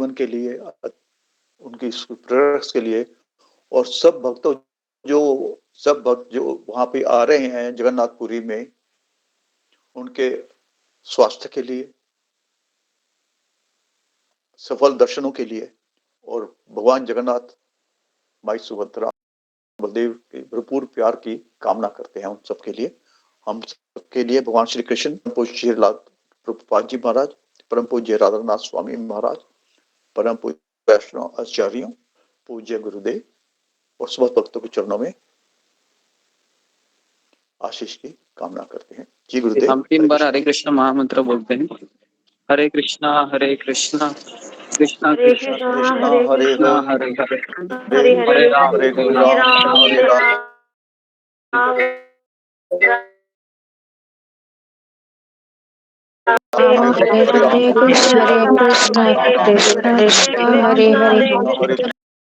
जीवन के लिए, उनकी प्रेरक के लिए, और सब भक्त जो वहां पे आ रहे हैं जगन्नाथपुरी में, उनके स्वास्थ्य के लिए, सफल दर्शनों के लिए, और भगवान जगन्नाथ, माई सुभद्रा, बलदेव के भरपूर प्यार की कामना करते हैं उन सबके लिए, हम सबके लिए। भगवान श्री कृष्ण, पूज्य प्रभुपाद जी महाराज, परम पूज्य राधानाथ स्वामी महाराज, परम पूज्य वैष्णव आचार्यों, पूज्य गुरुदेव और समस्त भक्तों के चरणों में आशीष की कामना करते हैं। जी गुरुदेव। हम 3 बार हरे कृष्ण महामंत्र बोलते हैं। हरे कृष्णा कृष्णा कृष्णा कृष्णा हरे हरे, हरे हरे राम हरे राम, हरे राम हरे कृष्ण कृष्ण कृष्ण हरे हरे,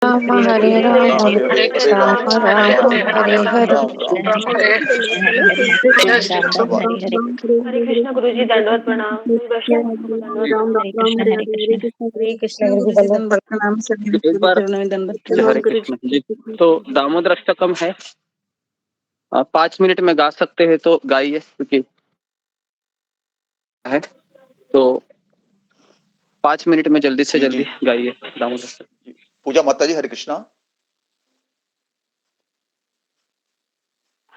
राम हरे राम राम राम हरे हरे। हरे कृष्ण गुरुजी, दंडवत प्रणाम। हरे कृष्ण गुरुजी, दंडवत प्रणाम। सभी चरणों में दंडवत प्रणाम। तो दामोदर अष्टकम है, 5 मिनट में गा सकते हैं तो गाइए, क्योंकि है तो 5 मिनट में जल्दी से जल्दी गाइए दामोदर अष्टकम। पूजा माता जी, हरे कृष्णा।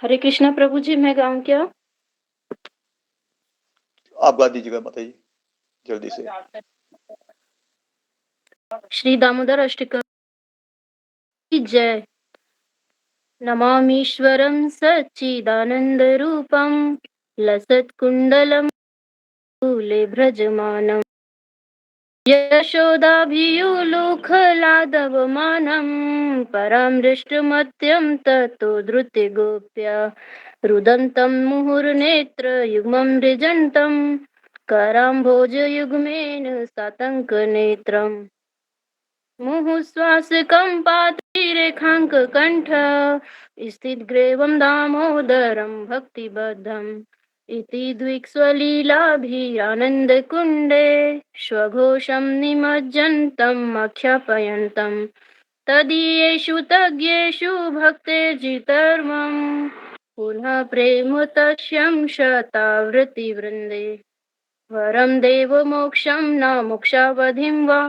हरे कृष्णा प्रभु जी, मैं गाऊं क्या? आप गा दीजिएगा माता जी जल्दी से। श्री दामोदर अष्टकम की जय। नमामीश्वरं सच्चिदानन्दरूपं लसत्कुण्डलं भ्रजमानं यशोदाभियुलुखलादवमानं परामृष्टमत्यं ततो धृतिगोप्या रुदन्तं मुहुर्नेत्रयुग्मं मृजन्तं कराम्भोजयुग्मेन सातङ्कनेत्रम् मुहुःश्वासकम्पातिरेखाङ्ककण्ठ स्थितग्रीवं दामोदरं भक्तिबद्धम् इति द्विक्स्वलीलाभिरानन्दकुण्डे स्वघोषं निमज्जन्तम् आख्यापयन्तम् तदीयेषु तज्ञेषु भक्तेर्जितर्मम् पुनः प्रेम तस्यं शतावृत्तिवृन्दे वरं देवमोक्षं न मोक्षावधिं वा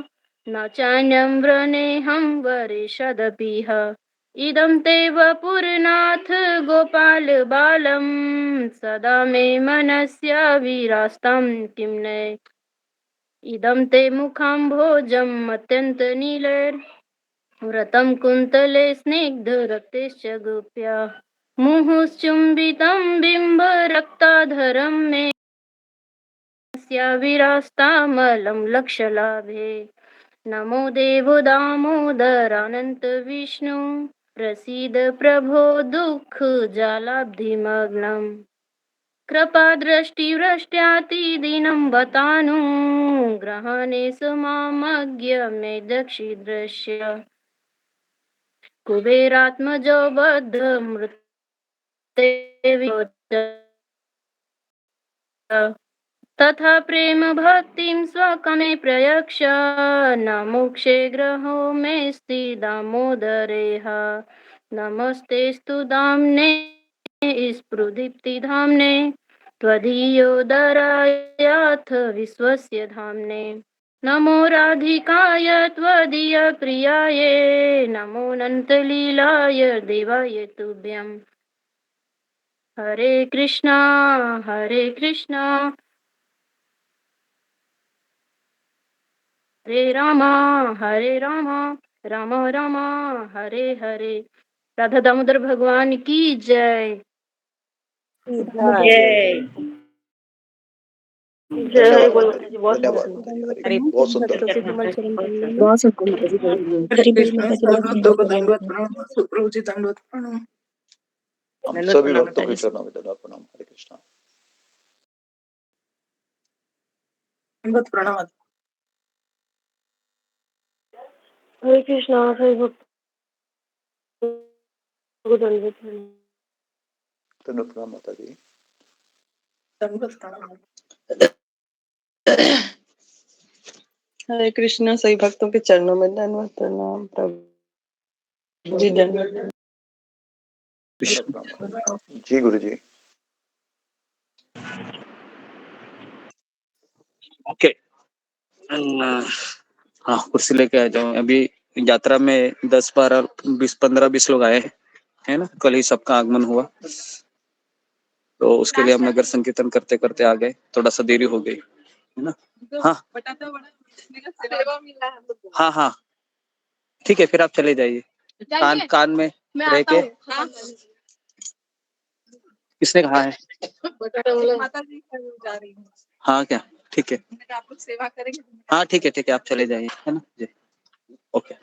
न चान्यं व्रणेऽहं वरेशदपीह इदं ते वपुरनाथ गोपालबालं सदा मे मनस्य विरास्तं किं न इदं ते मुखाम्भोजम् अत्यन्तनीलैर्व्रतं कुन्तले स्निग्धरक्तैश्च गोप्या मुहुश्चुम्बितं बिम्बरक्ताधरं मे विरास्तामलं लक्षलाभे नमो देवो दामोदरानन्त विष्णु प्रसीद प्रभो दुःखजालाब्धिमग्नम् कृपादृष्टिवृष्ट्यातिदीनं बतानु ग्रहणे समामज्ञ मे दक्षिदृश्य कुबेरात्मजो बद्धमृते तथा प्रेम भक्तिं स्वकमे प्रयक्ष न मोक्षे ग्रहो मेऽस्ति दामोदरेह नमस्तेऽस्तु दाम्ने स्फुरदीप्तिधाम्ने त्वदीयोदरायाथ विश्वस्य धाम्ने नमो राधिकाय त्वदीयप्रियाय नमो अनन्तलीलाय देवाय तुभ्यम् हरे कृष्णा हरे रामा राम राम हरे हरे। राधा दामोदर भगवान की जय। जय। धन्यवाद माता जी, धन्यवाद माता जी, हरे, बहुत सुंदर। बहुत सुंदर माता जी। हरे कृष्ण। सब भक्तों को दंडवत प्रणाम। प्रभु जी दंडवत प्रणाम। हम सभी भक्तों के चरणों में दंडवत प्रणाम। हरे कृष्णा। दंडवत प्रणाम। हरे कृष्णा। हरे भक्त दंडवत प्रणाम माता जी। दंडवत प्रणाम। हरे कृष्णा। सही भक्तों के चरणों में धन्यवाद प्रणाम प्रभु जी। धन्यवाद जी गुरु जी। ओके। हाँ, कुर्सी लेके आ जाओ। अभी यात्रा में 10, 12, 20, 15, 20 लोग आए हैं, है ना। कल ही सबका आगमन हुआ, तो उसके लिए हम नगर संकीर्तन करते करते आ गए। थोड़ा सा देरी हो गई, है ना। हाँ हाँ हाँ, ठीक है, फिर आप चले जाइए। कान में रह के। किसने कहा है? हाँ क्या, ठीक है। आप लोग सेवा करेंगे। हाँ ठीक है, ठीक है, आप चले जाइए, है ना जी। ओके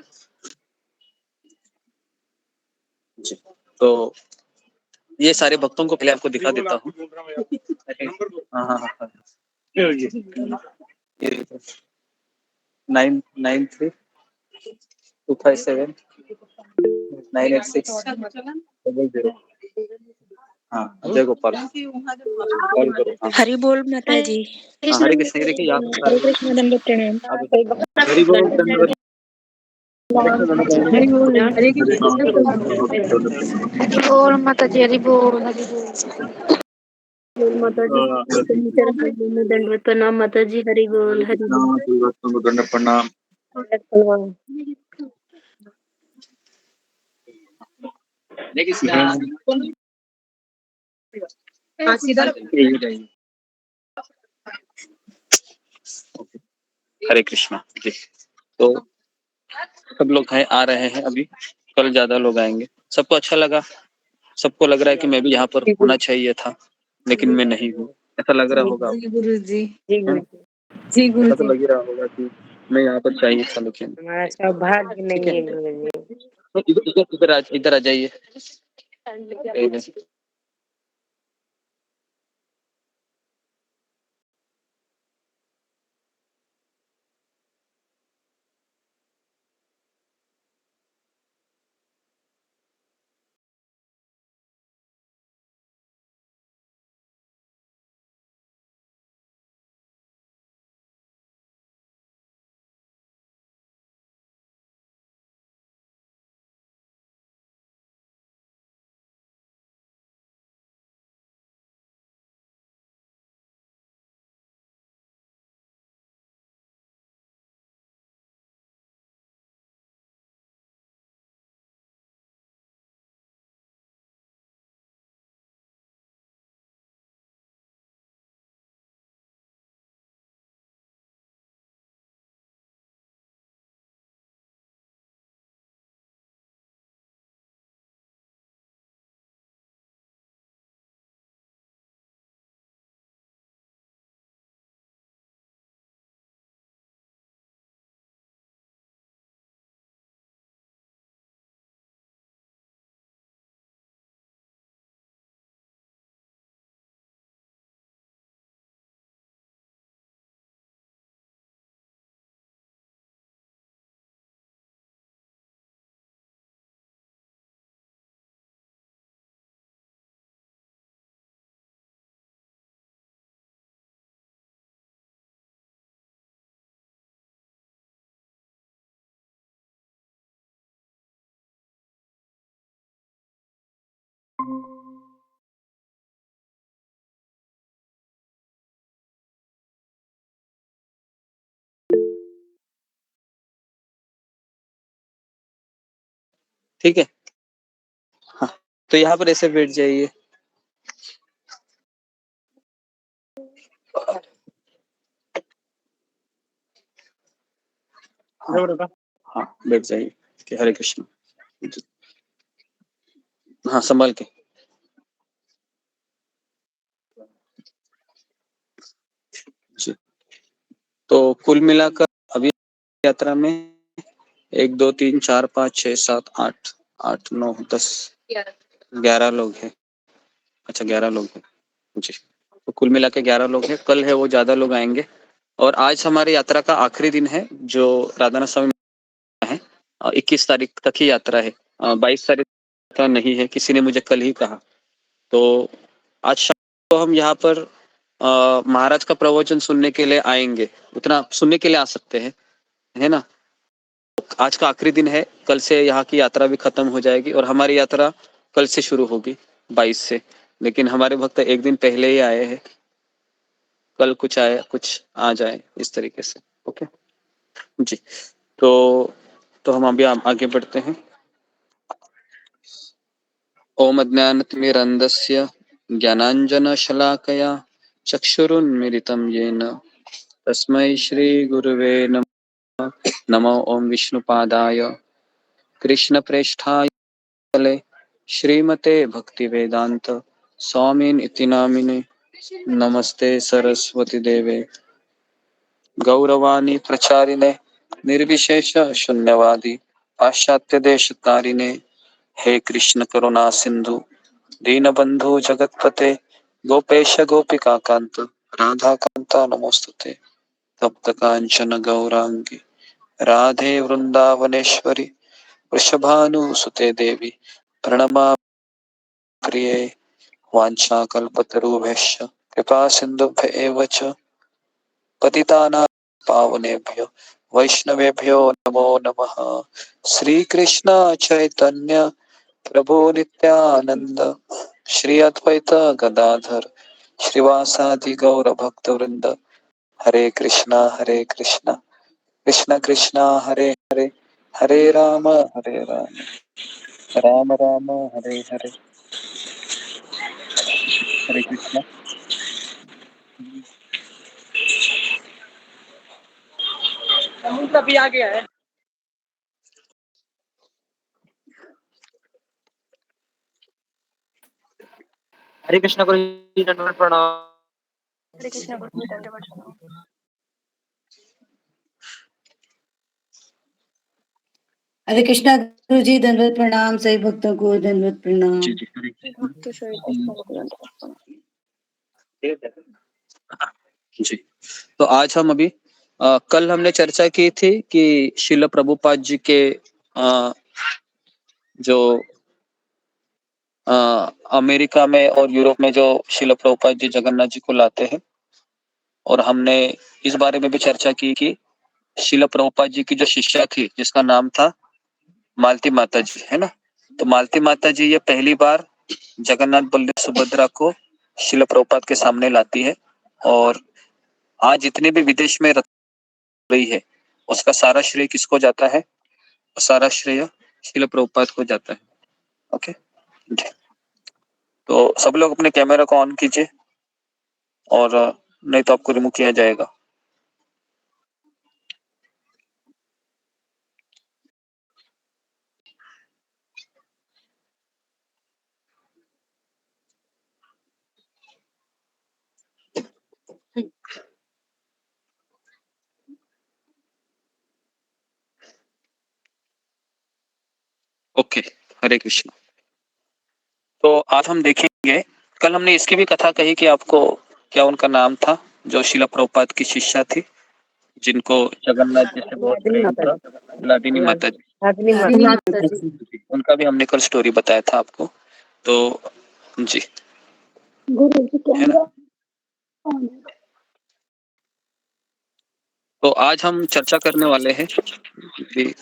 जी। तो ये सारे भक्तों को पहले आपको दिखा देता हूँ। हाँ हाँ हाँ, 99325798600। हाँ, जय गोपाल। कॉल करो। हाँ। हरि बोल माता जी। हाँ, हरे कृष्ण। ये देखिए यहाँ पे हरे कृष्ण दंडवत प्रणाम। हरि बोल, दंडवत। हरि बोल। हरे बोल माता जी। हरि बोल। हरि बोल। बोल माता जी। में दंडवत प्रणाम माता जी। हरि बोल हरि बोल। दंड प्रणाम। हरे कृष्णा जी। तो सब लोग हैं, आ रहे हैं अभी। कल ज्यादा लोग आएंगे। सबको अच्छा लगा। सबको लग रहा है कि मैं भी यहाँ पर होना चाहिए था, लेकिन मैं नहीं हूँ। ऐसा लग रहा होगा। जी गुरु जी। जी गुरु जी। तो लग रहा होगा कि मैं यहाँ पर चाहिए था, लेकिन हमारा सौभाग्य नहीं है गुरु जी। इधर आ जाइए। ठीक है। हाँ, तो यहाँ पर ऐसे बैठ जाइए। हाँ, हाँ बैठ जाइए। कि हरे कृष्ण। हाँ, संभाल के। जी। तो कुल मिलाकर अभी यात्रा में 1, 2, 3, 4, 5, 6, 7, 8, 8, 9, 10, 11 लोग हैं। अच्छा, 11 लोग हैं जी। तो कुल मिला के 11 लोग हैं। कल है वो ज्यादा लोग आएंगे। और आज हमारी यात्रा का आखिरी दिन है, जो राधानाथ स्वामी है। 21 तारीख तक ही यात्रा है। 22 तारीख का नहीं है, किसी ने मुझे कल ही कहा। तो आज शाम को हम यहाँ पर महाराज का प्रवचन सुनने के लिए आएंगे। उतना सुनने के लिए आ सकते हैं। है ना। आज का आखिरी दिन है, कल से यहाँ की यात्रा भी खत्म हो जाएगी और हमारी यात्रा कल से शुरू होगी 22 से। लेकिन हमारे भक्त एक दिन पहले ही आए हैं, कल कुछ आए कुछ आ जाए इस तरीके से। ओके जी, तो हम अभी आगे बढ़ते हैं। ओम अज्ञानतिमिरन्धस्य ज्ञानाञ्जनशलाकया चक्षुरुन्मीलितं येन तस्मै श्रीगुरुवे नमः। नमो ओम विष्णुपादाय कृष्णप्रेष्ठाय तले श्रीमते भक्तिवेदांत स्वामिन् इति नामिने। नमस्ते सरस्वती देवे गौरवाणी प्रचारिणे निर्विशेष शून्यवादी पाश्चात्य देश तारिणे। हे कृष्ण करुणा सिंधु दीनबंधु जगतपते गोपेश गोपिका कांत राधा कांता नमोस्तुते। तप्त कांचन गौरांगी राधे वृंदावनेश्वरी वृषभानुसुते देवी प्रणमा प्रिये। वाञ्छाकल्पतरुभ्यश्च कृपा सिन्धुभ्य एव च पतितानां पावनेभ्यो वैष्णवेभ्यो नमो नमः। श्री कृष्ण चैतन्य प्रभु नित्यानंद श्री अद्वैत गदाधर श्रीवासादि गौर भक्त वृंद। हरे कृष्णा कृष्ण कृष्णा हरे हरे, हरे राम राम राम हरे हरे। हरे कृष्णा। अभी आ गया है। हरे कृष्णा गुरु जी, दंडवत प्रणाम। हरे कृष्ण गुरु जी, दंडवत प्रणाम। हरे कृष्णा गुरु जी, दंडवत प्रणाम। सभी भक्तों को दंडवत प्रणाम। जी जी हरे भक्त श्री कृष्ण को दंडवत प्रणाम। जी। तो आज हम अभी कल हमने चर्चा की थी कि शिल प्रभुपाद जी के जो अमेरिका में और यूरोप में जो शिल प्रभुपाद जी जगन्नाथ जी को लाते हैं, और हमने इस बारे में भी चर्चा की कि शिल प्रभुपाद जी की जो शिष्या थी जिसका नाम था मालती माता जी, है ना। तो मालती माता जी ये पहली बार जगन्नाथ बलदेव सुभद्रा को शिल प्रभुपाद के सामने लाती है, और आज जितने भी विदेश में रही है उसका सारा श्रेय किसको जाता है? सारा श्रेय शिल प्रभुपाद को जाता है। ओके जी। तो सब लोग अपने कैमरा को ऑन कीजिए, और नहीं तो आपको रिमूव किया जाएगा। ओके हरे कृष्ण। तो आज हम देखेंगे, कल हमने इसकी भी कथा कही कि आपको क्या उनका नाम था जो शिला प्रभुपाद की शिष्या थी, जिनको जगन्नाथ जी से बहुत लाडली प्रेम माता था, जी। लादिनी माता जी। लाडली लाडली माता माता जी। उनका भी हमने कल स्टोरी बताया था आपको। तो जी, गुरु जी है ना। कैमरा ऑन है। तो आज हम चर्चा करने वाले हैं कि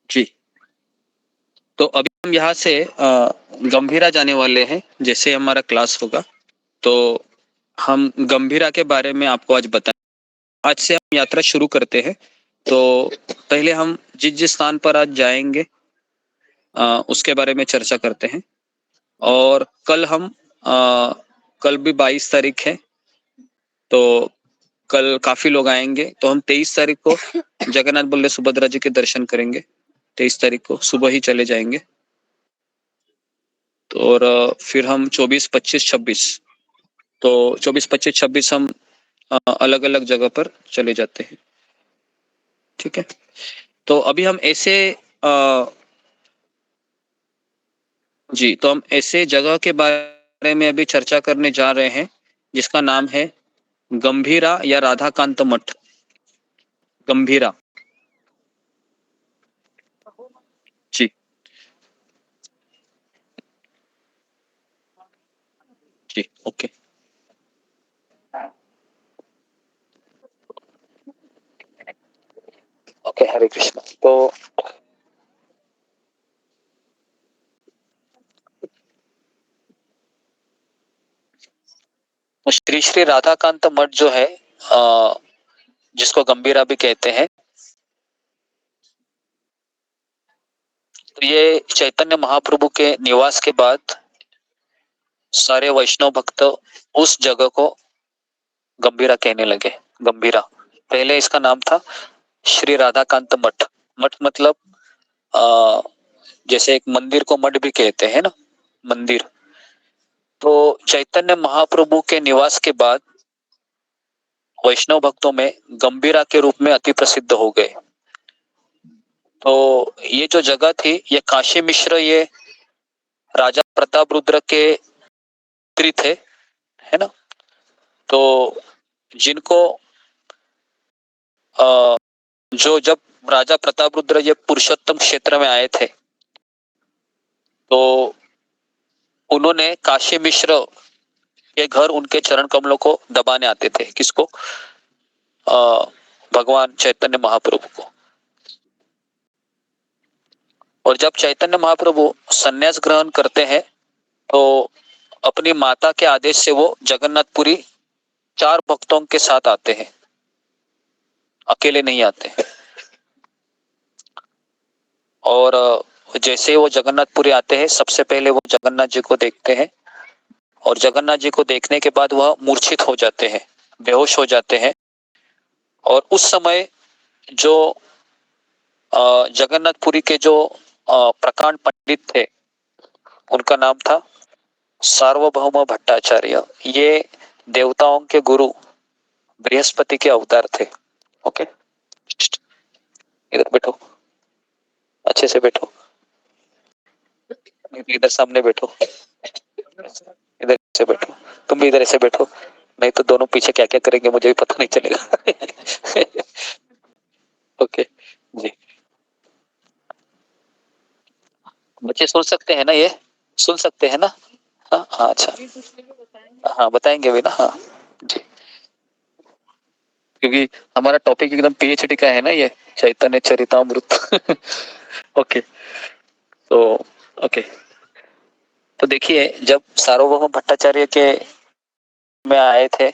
जी, तो अभी हम यहाँ से गंभीरा जाने वाले हैं, जैसे हमारा क्लास होगा तो हम गंभीरा के बारे में आपको आज बताएं। आज से हम यात्रा शुरू करते हैं। तो पहले हम जिस जिस स्थान पर आज जाएंगे उसके बारे में चर्चा करते हैं। और कल हम कल भी 22 तारीख है, तो कल काफी लोग आएंगे। तो हम 23 तारीख को जगन्नाथ बलदेव सुभद्रा जी के दर्शन करेंगे। 23 तारीख को सुबह ही चले जाएंगे। तो और फिर हम 24, 25, 26, तो 24, 25, 26 हम अलग अलग जगह पर चले जाते हैं। ठीक है। तो अभी हम ऐसे जी, तो हम ऐसे जगह के बारे में अभी चर्चा करने जा रहे हैं जिसका नाम है गंभीरा या राधाकांत मठ? गंभीरा जी जी ओके। ओके हरे कृष्ण। तो श्री श्री राधाकांत मठ जो है, जिसको गंभीरा भी कहते हैं, तो ये चैतन्य महाप्रभु के निवास के बाद सारे वैष्णव भक्त उस जगह को गंभीरा कहने लगे। गंभीरा, पहले इसका नाम था श्री राधाकांत मठ। मठ मतलब जैसे एक मंदिर को मठ भी कहते हैं ना, मंदिर। तो चैतन्य महाप्रभु के निवास के बाद वैष्णव भक्तों में गंभीरा के रूप में अति प्रसिद्ध हो गए। तो ये जो जगह थी, ये काशी मिश्र, ये राजा प्रताप रुद्र के पुत्री थे, है ना। तो जिनको जो जब राजा प्रताप रुद्र ये पुरुषोत्तम क्षेत्र में आए थे, तो उन्होंने काशी मिश्र के घर उनके चरण कमलों को दबाने आते थे। किसको? भगवान चैतन्य महाप्रभु को। और जब चैतन्य महाप्रभु संन्यास ग्रहण करते हैं, तो अपनी माता के आदेश से वो जगन्नाथपुरी 4 भक्तों के साथ आते हैं, अकेले नहीं आते। और जैसे वो जगन्नाथपुरी आते हैं, सबसे पहले वो जगन्नाथ जी को देखते हैं, और जगन्नाथ जी को देखने के बाद वह मूर्छित हो जाते हैं, बेहोश हो जाते हैं। और उस समय जो जगन्नाथपुरी के जो प्रकांड पंडित थे, उनका नाम था सार्वभौम भट्टाचार्य। ये देवताओं के गुरु बृहस्पति के अवतार थे। ओके, इधर बैठो, अच्छे से बैठो, इधर सामने बैठो, इधर से बैठो, तुम भी इधर ऐसे बैठो, नहीं तो दोनों पीछे क्या क्या करेंगे मुझे भी पता नहीं चलेगा। ओके जी, बच्चे सुन सकते हैं ना? ये सुन सकते हैं ना? हाँ हाँ, अच्छा हाँ, बताएंगे भी ना। हाँ जी, क्योंकि हमारा टॉपिक एकदम पीएचडी का है ना, ये चैतन्य चरितामृत। ओके, तो ओके, तो देखिए, जब सार्वभौम भट्टाचार्य के में आए थे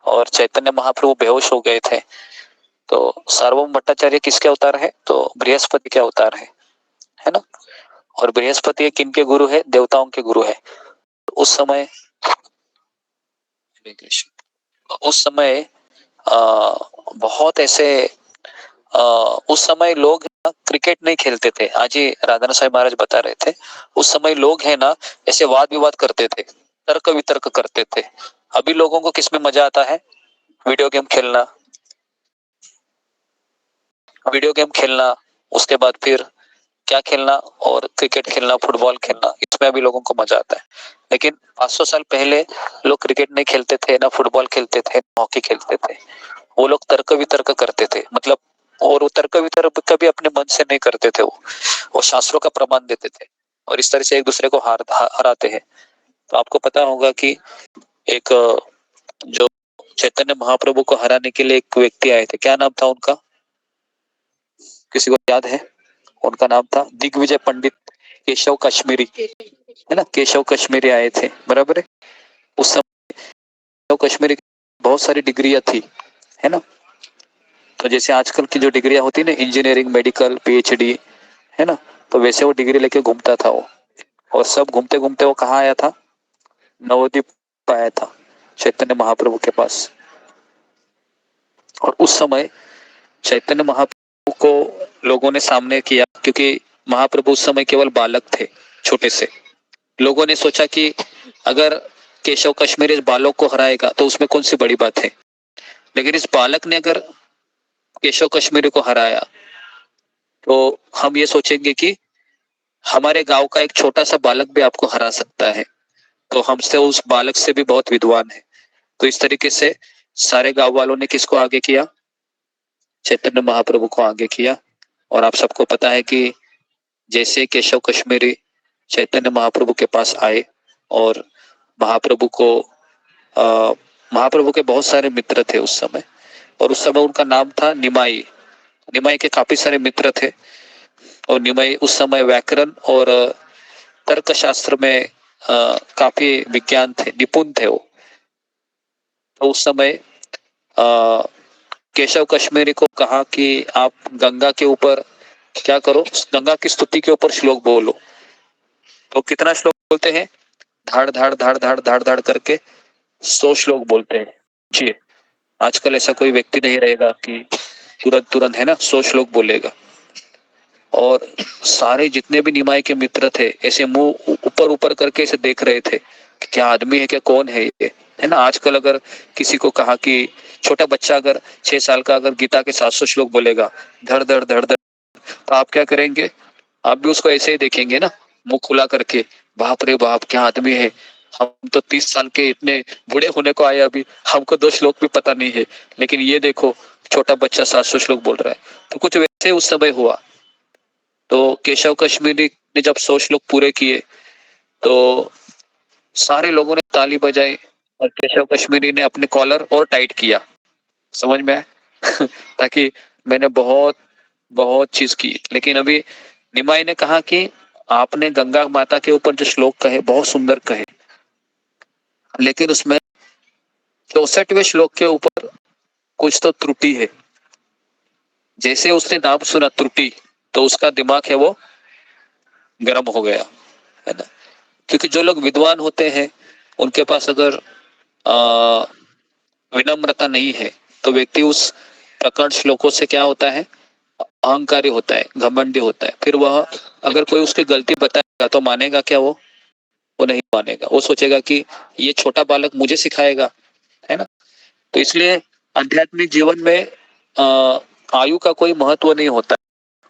और चैतन्य महाप्रभु बेहोश हो गए थे, तो सार्वभौम भट्टाचार्य किसके अवतार है? तो बृहस्पति के अवतार है ना। और बृहस्पति किनके गुरु है? देवताओं के गुरु है। उस समय बहुत ऐसे उस समय लोग क्रिकेट नहीं खेलते थे। आज ही राधाना साहब महाराज बता रहे थे, उस समय लोग है ना ऐसे वाद विवाद करते थे, तर्क वितर्क करते थे। अभी लोगों को किसमें मजा आता है? वीडियो गेम खेलना, वीडियो गेम खेलना, उसके बाद फिर क्या खेलना? और क्रिकेट खेलना, फुटबॉल खेलना, इसमें अभी लोगों को मजा आता है। लेकिन 500 साल पहले लोग क्रिकेट नहीं खेलते थे, ना फुटबॉल खेलते थे, हॉकी खेलते थे। वो लोग तर्क वितर्क करते थे, मतलब, और वो तर्क वितर्क कभी अपने मन से नहीं करते थे। वो शास्त्रों का प्रमाण देते थे, और इस तरह से एक दूसरे को हराते हैं। तो आपको पता होगा कि एक जो चैतन्य महाप्रभु को हराने के लिए एक व्यक्ति आए थे, क्या नाम था उनका? किसी को याद है? उनका नाम था दिग्विजय पंडित केशव कश्मीरी, है ना। केशव कश्मीरी आए थे, बराबर है। उस समय केशव कश्मीरी की बहुत सारी डिग्रियां थी, है ना। तो जैसे आजकल की जो डिग्रियां होती है ना, इंजीनियरिंग, मेडिकल, पीएचडी, है ना, तो वैसे वो डिग्री लेके घूमता था वो। और सब घूमते घूमते वो कहाँ आया था? नवद्वीप आया था, चैतन्य महाप्रभु के पास। और उस समय चैतन्य महाप्रभु को लोगों ने सामने किया, क्योंकि महाप्रभु उस समय केवल बालक थे, छोटे से। लोगों ने सोचा कि अगर केशव कश्मीरी इस बालक को हराएगा तो उसमें कौन सी बड़ी बात है। लेकिन इस बालक ने अगर केशव कश्मीरी को हराया, तो हम ये सोचेंगे कि हमारे गांव का एक छोटा सा बालक भी आपको हरा सकता है, तो हमसे उस बालक से भी बहुत विद्वान है। तो इस तरीके से सारे गांव वालों ने किसको आगे किया? चैतन्य महाप्रभु को आगे किया। और आप सबको पता है कि जैसे केशव कश्मीरी चैतन्य महाप्रभु के पास आए और महाप्रभु को महाप्रभु के बहुत सारे मित्र थे उस समय, और उस समय उनका नाम था निमाई। निमाई के काफी सारे मित्र थे, और निमाई उस समय व्याकरण और तर्क शास्त्र में काफी विज्ञान थे, निपुण थे वो। तो उस समय केशव कश्मीरी को कहा कि आप गंगा के ऊपर क्या करो, गंगा की स्तुति के ऊपर श्लोक बोलो। तो कितना श्लोक बोलते हैं? धाड़ धाड़ धाड़ धाड़ धाड़ धाड़ करके 100 श्लोक बोलते हैं जी। आजकल ऐसा कोई व्यक्ति नहीं रहेगा कि तुरंत तुरंत है ना 100 श्लोक बोलेगा। और सारे जितने भी निमाई के मित्र थे ऐसे मुंह ऊपर ऊपर करके ऐसे देख रहे थे कि क्या आदमी है, क्या कौन है ये, है ना। आजकल अगर किसी को कहा कि छोटा बच्चा अगर 6 साल का अगर गीता के 700 श्लोक बोलेगा धड़ धड़ धड़ धड़, तो आप क्या करेंगे? आप भी उसको ऐसे ही देखेंगे ना, मुंह खुला करके, बाप रे बाप क्या आदमी है, हम तो 30 साल के इतने बूढ़े होने को आए, अभी हमको 2 श्लोक भी पता नहीं है, लेकिन ये देखो छोटा बच्चा 700 श्लोक बोल रहा है। तो कुछ वैसे उस समय हुआ। तो केशव कश्मीरी ने जब 100 श्लोक पूरे किए तो सारे लोगों ने ताली बजाई, और केशव कश्मीरी ने अपने कॉलर और टाइट किया, समझ में आया? ताकि मैंने बहुत बहुत चीज की। लेकिन अभी निमाई ने कहा कि आपने गंगा माता के ऊपर जो श्लोक कहे बहुत सुंदर कहे, लेकिन उसमें 64वें श्लोक के ऊपर कुछ तो त्रुटि है। जैसे उसने नाम सुना त्रुटि, तो उसका दिमाग है वो गर्म हो गया, है ना। क्योंकि जो लोग विद्वान होते हैं उनके पास अगर विनम्रता नहीं है तो व्यक्ति उस प्रकट श्लोकों से क्या होता है, अहंकारी होता है, घमंडी होता है। फिर वह अगर कोई उसकी गलती बताएगा तो मानेगा क्या? वो नहीं मानेगा। वो सोचेगा कि ये छोटा बालक मुझे सिखाएगा, है ना। तो इसलिए आध्यात्मिक जीवन में आयु का कोई महत्व नहीं होता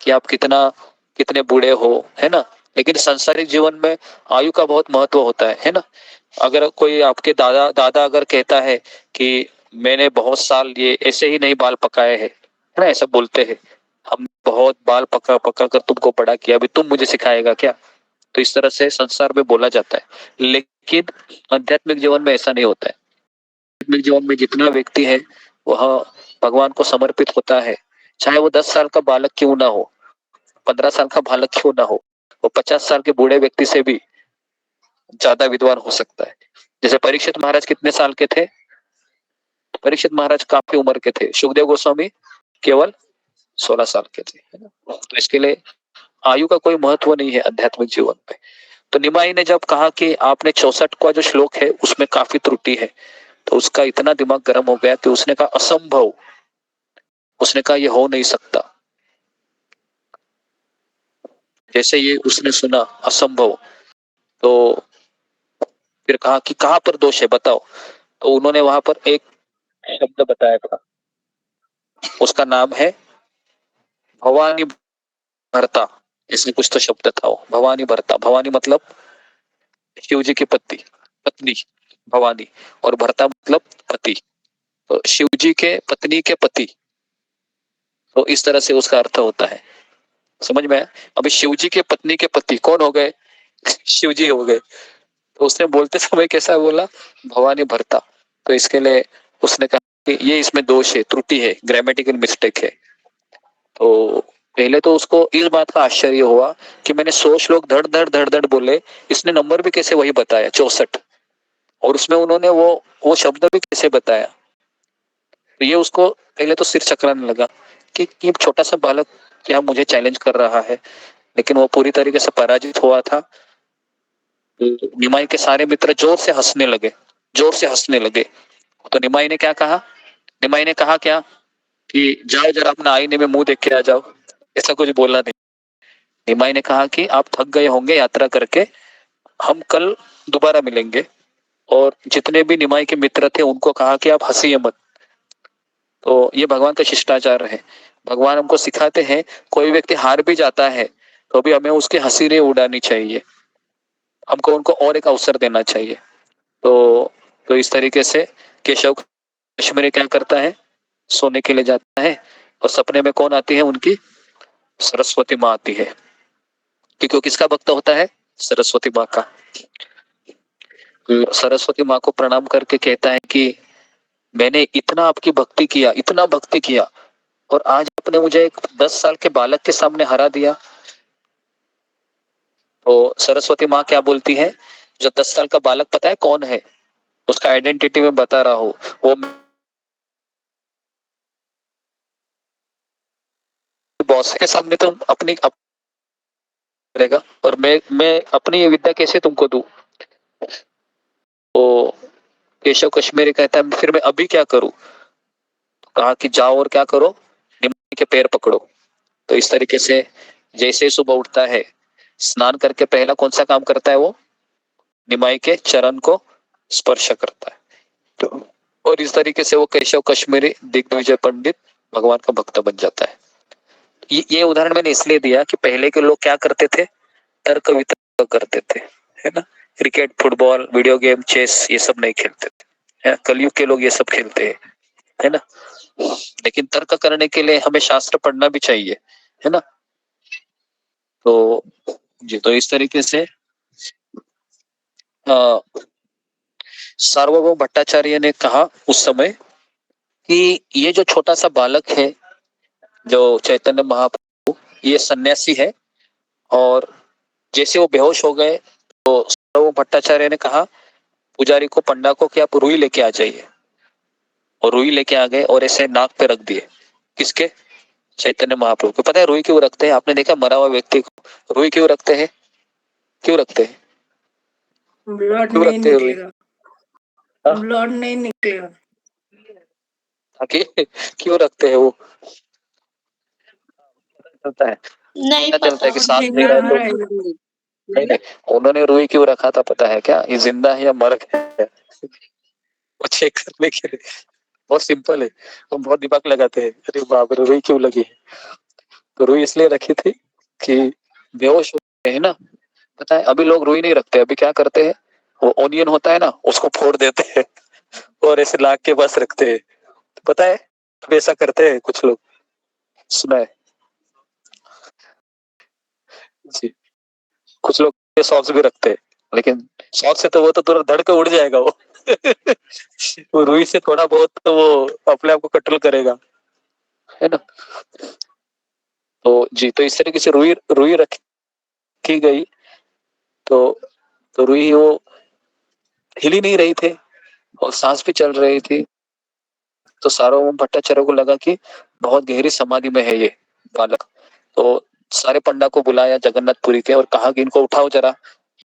कि आप कितने बूढ़े हो, है ना। लेकिन सांसारिक जीवन में आयु का बहुत महत्व होता है ना। अगर कोई आपके दादा दादा अगर कहता है कि मैंने बहुत साल ये ऐसे ही नहीं बाल पकाए हैं, है ना, ऐसा बोलते हैं, हम बहुत बाल पका पका कर तुमको बड़ा किया, अभी तुम मुझे सिखाएगा क्या? तो इस तरह से संसार में बोला जाता है। लेकिन आध्यात्मिक जीवन में ऐसा नहीं होता है। आध्यात्मिक जीवन में जितना व्यक्ति है वह भगवान को समर्पित होता है, चाहे वो 10 साल का बालक क्यों ना हो, 15 साल का बालक क्यों ना हो, वो 50 साल के बूढ़े व्यक्ति से भी ज्यादा विद्वान हो सकता है। जैसे परीक्षित महाराज कितने साल के थे? परीक्षित महाराज काफी उम्र के थे। सुखदेव गोस्वामी केवल 16 साल के थे, है ना। तो इसके लिए आयु का कोई महत्व नहीं है आध्यात्मिक जीवन में। तो निमाई ने जब कहा कि आपने 64 का जो श्लोक है उसमें काफी त्रुटि है, तो उसका इतना दिमाग गर्म हो गया कि उसने कहा असंभव, उसने कहा ये हो नहीं सकता। जैसे ये उसने सुना असंभव, तो फिर कहा कि कहाँ पर दोष है बताओ। तो उन्होंने वहां पर एक शब्द बताया था, उसका नाम है भवानी भरता। इसमें कुछ तो शब्द था वो, भवानी भरता। भवानी मतलब शिव जी की पत्नी भवानी, और भरता मतलब पति, तो शिव जी के पत्नी के पति। तो इस तरह से उसका अर्थ होता है, समझ में आया? अभी शिव जी के पत्नी के पति कौन हो गए? शिव जी हो गए। तो उसने बोलते समय कैसा बोला? भवानी भरता। तो इसके लिए उसने कहा कि ये इसमें दोष है, त्रुटि है, ग्रामेटिकल मिस्टेक है। तो पहले तो उसको इस बात का आश्चर्य हुआ कि मैंने 100 श्लोक धड़ धड़ धड़ धड़ बोले, इसने नंबर भी कैसे वही बताया 64, और उसमें उन्होंने वो शब्द भी कैसे बताया। तो ये उसको पहले तो सिर चकराने लगा कि ये छोटा सा बालक क्या मुझे चैलेंज कर रहा है, लेकिन वो पूरी तरीके से पराजित हुआ था। निमाई के सारे मित्र जोर से हंसने लगे। तो निमाई ने क्या कहा? निमाई ने कहा क्या कि जाओ जरा अपना आईने में मुंह देख के आ जाओ, ऐसा कुछ बोला नहीं। निमाई ने कहा कि आप थक गए होंगे यात्रा करके, हम कल दोबारा मिलेंगे। और जितने भी निमाई के मित्र थे उनको कहा कि आप हंसिए मत। तो ये भगवान का शिष्टाचार है। भगवान हमको सिखाते हैं कोई व्यक्ति हार भी जाता है तो भी हमें उसकी हंसी नहीं उड़ानी चाहिए, हमको उनको और एक अवसर देना चाहिए। तो इस तरीके से केशव कश्मीरी क्या करता है, सोने के लिए जाता है और सपने में कौन आती है, उनकी सरस्वती माँ आती है, क्योंकि वो किसका भक्त होता है, सरस्वती माँ का। सरस्वती माँ को प्रणाम करके कहता है कि मैंने इतना आपकी भक्ति किया, इतना भक्ति किया, और आज आपने मुझे एक 10 साल के बालक के सामने हरा दिया। तो सरस्वती माँ क्या बोलती है, जो 10 साल का बालक पता है कौन है, उसका आइडेंटिटी मैं बता रहा हूँ, वो बॉस के सामने तुम अपनी करेगा, और मैं अपनी ये विद्या कैसे तुमको दूं। तो केशव कश्मीरी कहता है फिर मैं अभी क्या करूं। कहा कि जाओ और क्या करो, निमाई के पैर पकड़ो। तो इस तरीके से जैसे ही सुबह उठता है, स्नान करके पहला कौन सा काम करता है, वो निमाई के चरण को स्पर्श करता है। और इस तरीके से वो केशव कश्मीरी दिग्विजय पंडित भगवान का भक्त बन जाता है। ये उदाहरण मैंने इसलिए दिया कि पहले के लोग क्या करते थे, तर्क वितर्क करते थे, है ना। Cricket, football, video game, chess ये सब नहीं खेलते थे, है ना? कलयुग के लोग ये सब खेलते हैं, है ना। लेकिन तर्क करने के लिए हमें शास्त्र पढ़ना भी चाहिए, है ना। तो जी, तो इस तरीके से सार्वभौम भट्टाचार्य ने कहा उस समय कि ये जो छोटा सा बालक है, जो चैतन्य महाप्रभु, ये सन्यासी है। और जैसे वो बेहोश हो गए तो सार्वभौम भट्टाचार्य ने कहा पुजारी को, पंडा को, कि आप रुई लेके आ जाइए। और रुई लेके आ गए और ऐसे नाक पे रख दिए। किसके, चैतन्य महाप्रभु को। पता है रुई क्यों रखते हैं, आपने देखा मरा हुआ व्यक्ति को रुई क्यों रखते हैं, क्यों रखते हैं, ब्लड क्यों नहीं रखते हैं रुई, निकलेगा, ब्लड नहीं निकलेगा। ताकि क्यों रखते हैं वो, चलता है, नहीं पता चलता है पता। कि सांस ले जिंदा रहा है मर तो। रहा है। नहीं नहीं, उन्होंने रुई क्यों रखा था पता है क्या, ये जिंदा है या मर गया, वो चेक करने के लिए। बहुत सिंपल है, हम बहुत दिमाग लगाते हैं, अरे बाप रे रुई क्यों लगी है। तो रुई इसलिए रखी थी कि बेहोश होते हैं ना। पता है अभी लोग रुई नहीं रखते, अभी क्या करते हैं, वो ओनियन होता है ना, उसको फोड़ देते हैं और ऐसे लाख के पास रखते हैं। तो पता है तो ऐसा करते हैं कुछ लोग, सुना है जी। कुछ लोग ये सॉक्स भी रखते हैं, लेकिन सॉक्स से तो वो तो तुरंत धड़ के उड़ जाएगा वो वो रुई से थोड़ा बहुत तो वो अपने आप को कंट्रोल करेगा, है ना। तो जी, तो इस तरीके से रुई रुई रखी गई। तो रुई वो हिल ही नहीं रही थे और सांस भी चल रही थी। तो सार्वभौम भट्टाचार्य को लगा कि बहुत गहरी समाधि में है ये बालक। तो सारे पंडा को बुलाया जगन्नाथपुरी के और कहा कि इनको उठाओ जरा,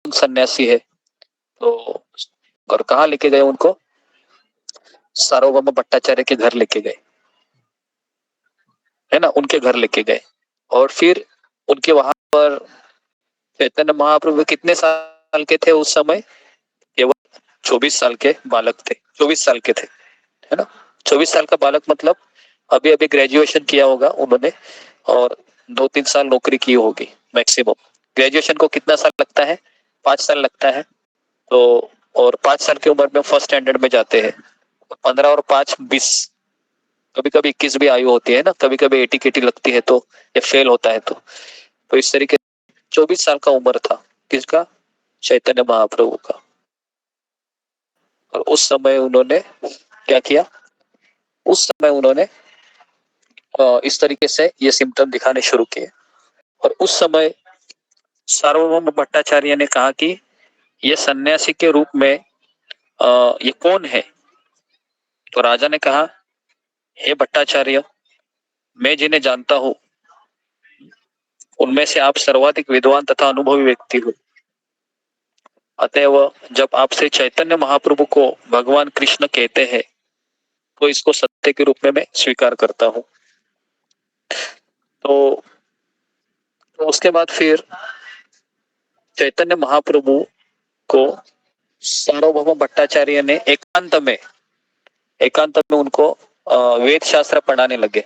सन्यासी है। तो और कहाँ लेके गए उनको, सार्वभौम भट्टाचार्य के घर लेके गए, है ना, उनके घर लेके गए। और फिर उनके वहां पर चैतन्य महाप्रभु कितने साल के थे उस समय, केवल 24 साल के बालक थे, 24 साल के थे, है ना। 24 साल का बालक मतलब अभी अभी ग्रेजुएशन किया होगा उन्होंने, और 2-3 साल नौकरी की होगी मैक्सिमम। ग्रेजुएशन को कितना साल लगता है, 5 साल लगता है। तो और 5 साल की उम्र में फर्स्ट स्टैंडर्ड में जाते हैं। 15 और 5 20, कभी कभी 21 भी आयु होती है ना, कभी कभी 80 केटी लगती है तो ये फेल होता है। तो इस तरीके 24 साल का उम्र था किसका, चैतन्य महाप्रभु का। और उस समय उन्होंने क्या किया, उस समय उन्होंने इस तरीके से ये सिम्टम दिखाने शुरू किए। और उस समय सार्वभौम भट्टाचार्य ने कहा कि ये सन्यासी के रूप में ये कौन है। तो राजा ने कहा हे भट्टाचार्य, मैं जिन्हें जानता हूँ उनमें से आप सर्वाधिक विद्वान तथा अनुभवी व्यक्ति हो। अतएव जब आपसे चैतन्य महाप्रभु को भगवान कृष्ण कहते हैं तो इसको सत्य के रूप में मैं स्वीकार करता हूँ। तो, तो उसके बाद फिर चैतन्य महाप्रभु को सार्वभौम भट्टाचार्य ने एकांत में उनको वेद शास्त्र पढ़ाने लगे।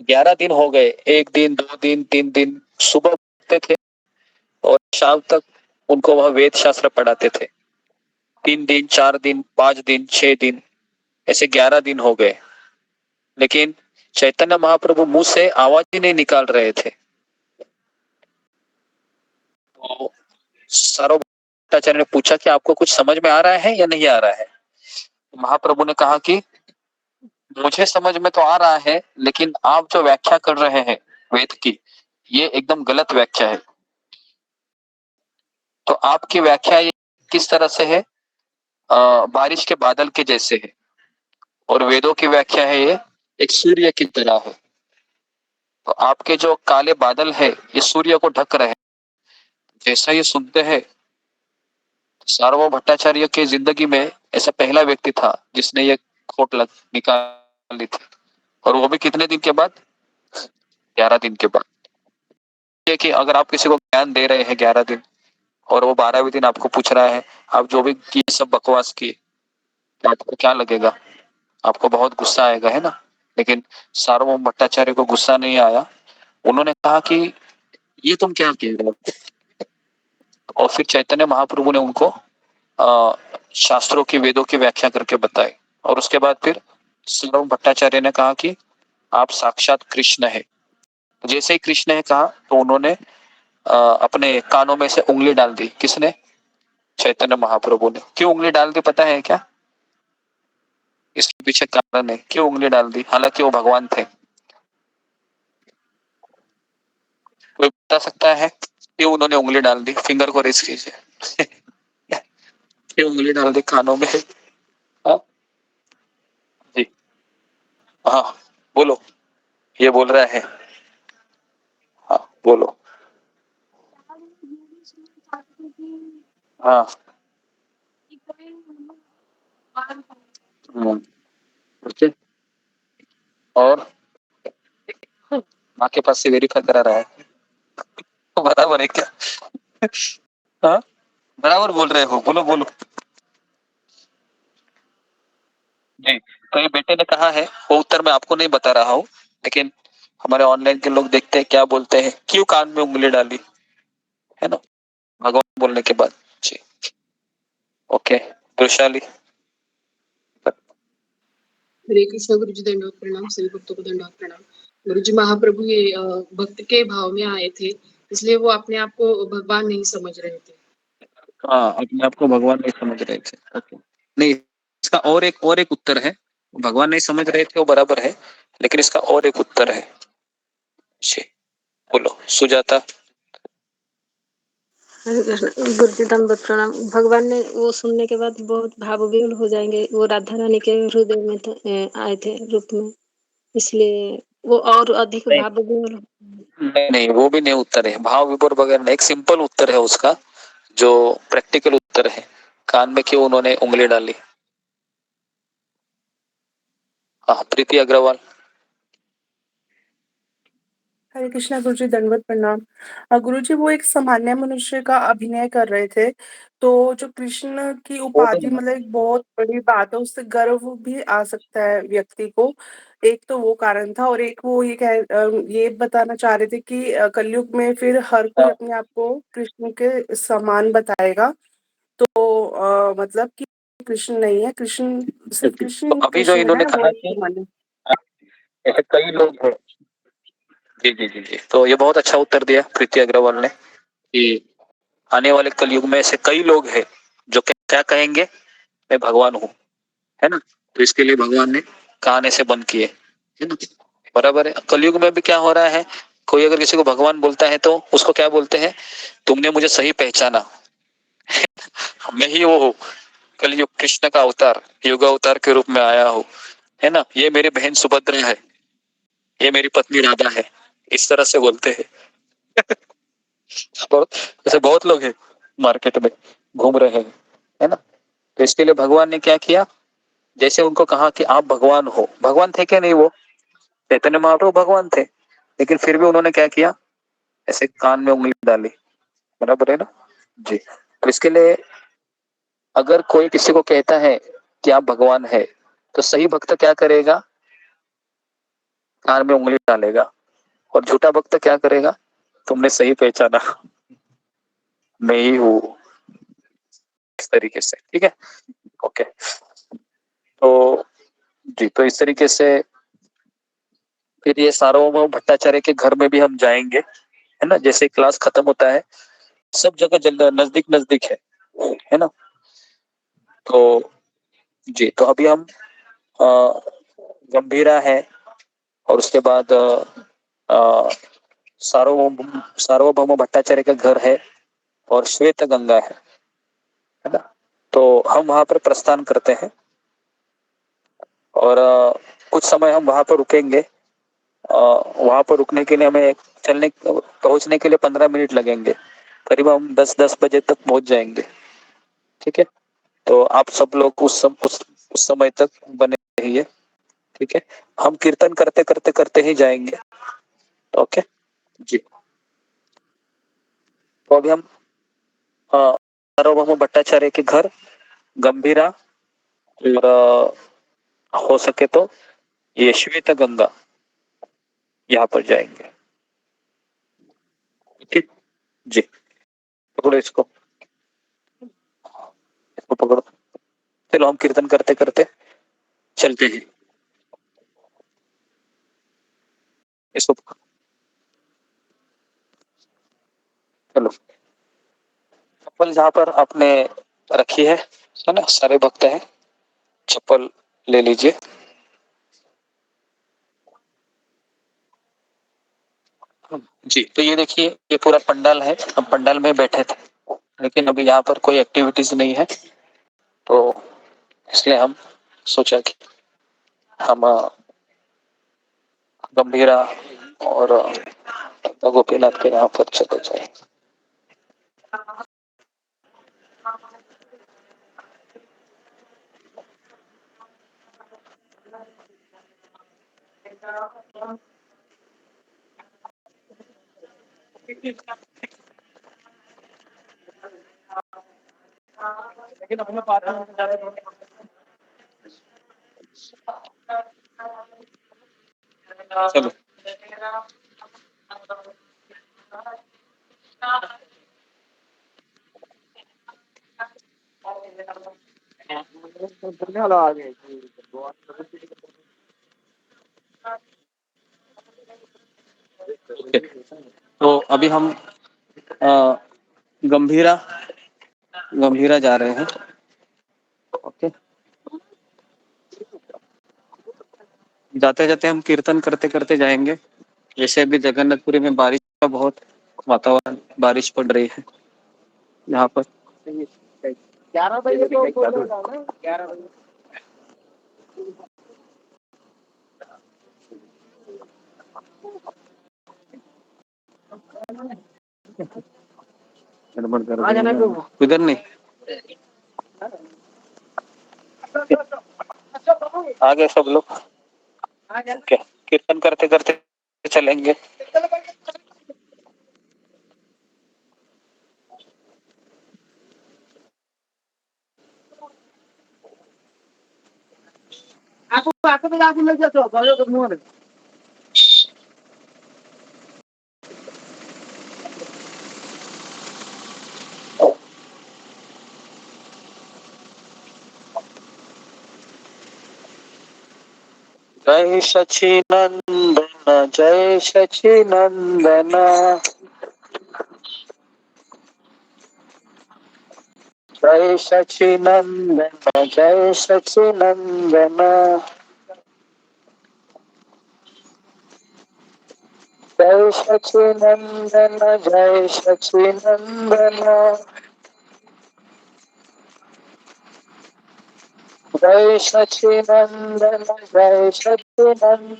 11 दिन हो गए, 1 दिन 2 दिन 3 दिन, सुबह उठते थे और शाम तक उनको वह वेद शास्त्र पढ़ाते थे। 3 दिन 4 दिन 5 दिन 6 दिन, ऐसे 11 दिन हो गए, लेकिन चैतन्य महाप्रभु मुंह से आवाज ही नहीं निकाल रहे थे। तो सार्वभौम भट्टाचार्य ने पूछा कि आपको कुछ समझ में आ रहा है या नहीं आ रहा है? महाप्रभु ने कहा कि मुझे समझ में तो आ रहा है, लेकिन आप जो व्याख्या कर रहे हैं वेद की, ये एकदम गलत व्याख्या है। तो आपकी व्याख्या ये किस तरह से है? बारिश के बादल के जैसे है, और वेदों की व्याख्या है ये एक सूर्य की तरह है। तो आपके जो काले बादल है ये सूर्य को ढक रहे हैं। जैसा ये सुनते हैं, सार्वभौम भट्टाचार्य के जिंदगी में ऐसा पहला व्यक्ति था जिसने ये खोट निकाली थी, और वो भी कितने दिन के बाद? 11 दिन के बाद। ये कि अगर आप किसी को ज्ञान दे रहे हैं 11 दिन, और वो 12वें दिन आपको पूछ रहा है आप जो भी की सब बकवास की, तो आपको क्या लगेगा? आपको बहुत गुस्सा आएगा, है ना? लेकिन सार्वभौम भट्टाचार्य को गुस्सा नहीं आया। उन्होंने कहा कि ये तुम क्या कह रहे हो? और फिर चैतन्य महाप्रभु ने उनको शास्त्रों की, वेदों की व्याख्या करके बताई। और उसके बाद फिर सार्वभौम भट्टाचार्य ने कहा कि आप साक्षात कृष्ण है। जैसे ही कृष्ण ने कहा तो उन्होंने अपने कानों में से उंगली डाल दी। किसने? चैतन्य महाप्रभु ने। क्यों उंगली डाल दी पता है क्या? इसके पीछे कारण है क्यों उंगली डाल दी, हालांकि वो भगवान थे। कोई बता सकता है क्यों उन्होंने उंगली डाल दी? फिंगर को रेस कीजिए। क्यों उंगली डाल दी कानों में? हाँ जी, हाँ बोलो। ये बोल रहा है, हाँ बोलो। हाँ ओके। और माँ के पास से वेरीफाई करा रहा है, तो बराबर है क्या? हाँ बराबर बोल रहे हो, बोलो बोलो जी। तो ये बेटे ने कहा है, वो उत्तर मैं आपको नहीं बता रहा हूँ, लेकिन हमारे ऑनलाइन के लोग देखते हैं क्या बोलते हैं, क्यों कान में उंगली डाली, है ना, भगवान बोलने के बाद। जी ओके। वैशाली। हरे कृष्ण। गुरु जी दंडवत प्रणाम। सभी भक्तों को दंडवत प्रणाम। गुरु जी महाप्रभु ये भक्त के भाव में आए थे, इसलिए वो अपने आप को भगवान नहीं समझ रहे थे। हाँ अपने आप को भगवान नहीं समझ रहे थे। ओके। नहीं, इसका और एक उत्तर है। भगवान नहीं समझ रहे थे वो बराबर है, लेकिन इसका और एक उत्तर है। जी बोलो सुजाता। हरे कृष्ण। गुरु जी दंडवत प्रणाम। भगवान ने वो सुनने के बाद बहुत भावविह्वल हो जाएंगे। वो राधा रानी के हृदय में आए थे रूप में, इसलिए वो और अधिक नहीं भावविह्वल। नहीं नहीं, वो भी नहीं उत्तर है, भाव विभोर वगैरह नहीं, एक सिंपल उत्तर है उसका, जो प्रैक्टिकल उत्तर है। कान में क्यों उन्होंने उंगली डाली? हाँ प्रीति अग्रवाल। हरे कृष्णा। गुरु जी दंडवत प्रणाम। गुरु जी वो एक सामान्य मनुष्य का अभिनय कर रहे थे, तो जो कृष्ण की वो भी उपाधि नहीं। मतलब एक बहुत बड़ी बात है, उससे गर्व भी आ सकता है व्यक्ति को। एक तो वो कारण था, और एक वो ये बताना चाह रहे थे कि कलयुग में फिर हर कोई हाँ, अपने आप को कृष्ण के समान बताएगा। तो मतलब कि कृष्ण नहीं है, कृष्ण सिर्फ तो कृष्ण अभी जो कृष्ण इन्होंने है, वो कहा एक कि सामान्य। ऐसे कई लोग हैं। जी जी जी जी, तो ये बहुत अच्छा उत्तर दिया प्रीति अग्रवाल ने कि आने वाले कलयुग में ऐसे कई लोग हैं जो क्या कहेंगे, मैं भगवान हूँ, है ना। तो इसके लिए भगवान ने कान ऐसे बंद किए, है ना। बराबर है। कलयुग में भी क्या हो रहा है, कोई अगर किसी को भगवान बोलता है तो उसको क्या बोलते हैं? तुमने मुझे सही पहचाना, मैं ही वो हूँ, कलयुग कृष्ण का अवतार, युग अवतार के रूप में आया हूँ, है ना। ये मेरी बहन सुभद्रा है, ये मेरी पत्नी राधा है, इस तरह से बोलते हैं। बहुत ऐसे बहुत लोग हैं मार्केट में घूम रहे हैं, है ना। तो इसके लिए भगवान ने क्या किया, जैसे उनको कहा कि आप भगवान हो। भगवान थे क्या? नहीं, वो चैतन्य महाप्रभु भगवान थे, लेकिन फिर भी उन्होंने क्या किया, ऐसे कान में उंगली डाली। बराबर है ना जी। तो इसके लिए अगर कोई किसी को कहता है कि आप भगवान है, तो सही भक्त क्या करेगा? कान में उंगली डालेगा। और झूठा भक्त क्या करेगा? तुमने सही पहचाना, मैं ही हूँ, इस तरीके से। ठीक है ओके। तो जी, तो इस तरीके से फिर ये सार्वभौम भट्टाचार्य के घर में भी हम जाएंगे, है ना। जैसे क्लास खत्म होता है, सब जगह जगह नजदीक नजदीक है ना। तो जी, तो अभी हम अ, गंभीरा है, और उसके बाद अ, सार्वभौम सार्वभौम भट्टाचार्य का घर है, और श्वेत गंगा है ना। तो हम वहां पर प्रस्थान करते हैं, और कुछ समय हम वहां पर रुकेंगे। वहां पर रुकने के लिए हमें चलने पहुंचने के लिए 15 मिनट लगेंगे। करीब हम 10 बजे तक पहुंच जाएंगे। ठीक है, तो आप सब लोग उस समय तक बने रहिए। ठीक है, हम कीर्तन करते करते करते ही जाएंगे। ओके जी। तो अभी हम सार्वभौम भट्टाचार्य के घर गंभीरा, और हो सके तो ये श्वेत गंगा, यहाँ पर जाएंगे। ठीक जी, पकड़ो इसको, इसको पकड़ो। चलो हम कीर्तन करते करते चलते हैं। इसको पकड़ो। चलो, चप्पल जहाँ पर आपने रखी है ना, सारे भक्त हैं, चप्पल ले लीजिए। जी, तो ये देखिए, ये पूरा पंडाल है। हम पंडाल में बैठे थे, लेकिन अभी यहाँ पर कोई एक्टिविटीज नहीं है, तो इसलिए हम सोचा कि हम गंभीरा और गोपीनाथ के यहाँ पर चले जाए। लेकिन अपने पास चलो, तो अभी हम अ, गंभीरा गंभीरा जा रहे हैं। ओके, जाते जाते हम कीर्तन करते करते जाएंगे। जैसे अभी जगन्नाथपुरी में बारिश का बहुत वातावरण, बारिश पड़ रही है यहाँ पर। 11 बजे तो 11 बजे इधर नहीं, आ गए सब लोग। ओके, कीर्तन करते करते चलेंगे। जय सचिनंदन, जय सचिनंदन, जय सचिनंदन, जय सचिनंदन, जय सचिनंदन, जय सचिनंदन, जय सचिनंदन, जय सचिनंदन,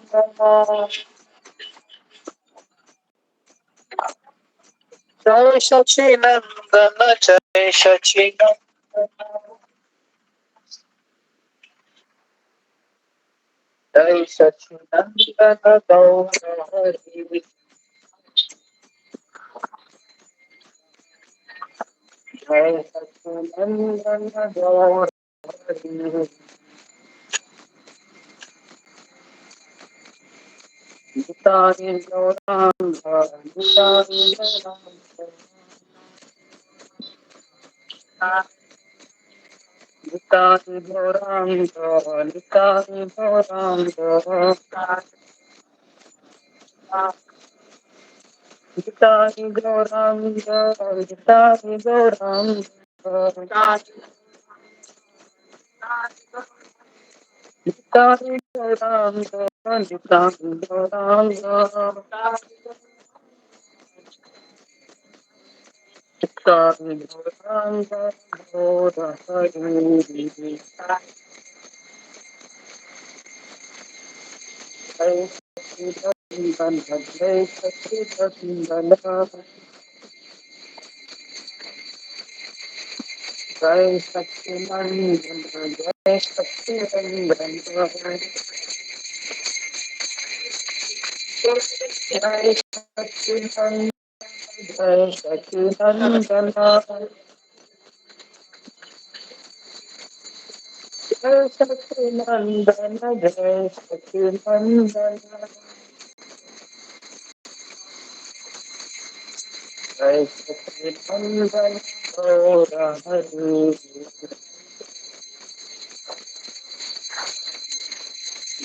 जय सचिनंदन, जय सचिनंदन, जय सचिनंदन गौर हरि, जय सचिनंदन गौर हरि, निताय गौरांग, निताय गौरांग, निताय गौरांग, निताय गौरांग, निताय गौरांग, निताय गौरांग, निताय गौरांग, निताय गौरांग, निताय गौरांग, गौर हरि। जय सच्चिदानंद, जय सच्चिदानंद, जय सच्चिदानंद, जय सच्चिदानंद, जय सच्चिदानंद, जय सच्चिदानंद, जय सच्चिदानंद, जय सच्चिदानंद, जय सच्चिदानंद, गौर हरि,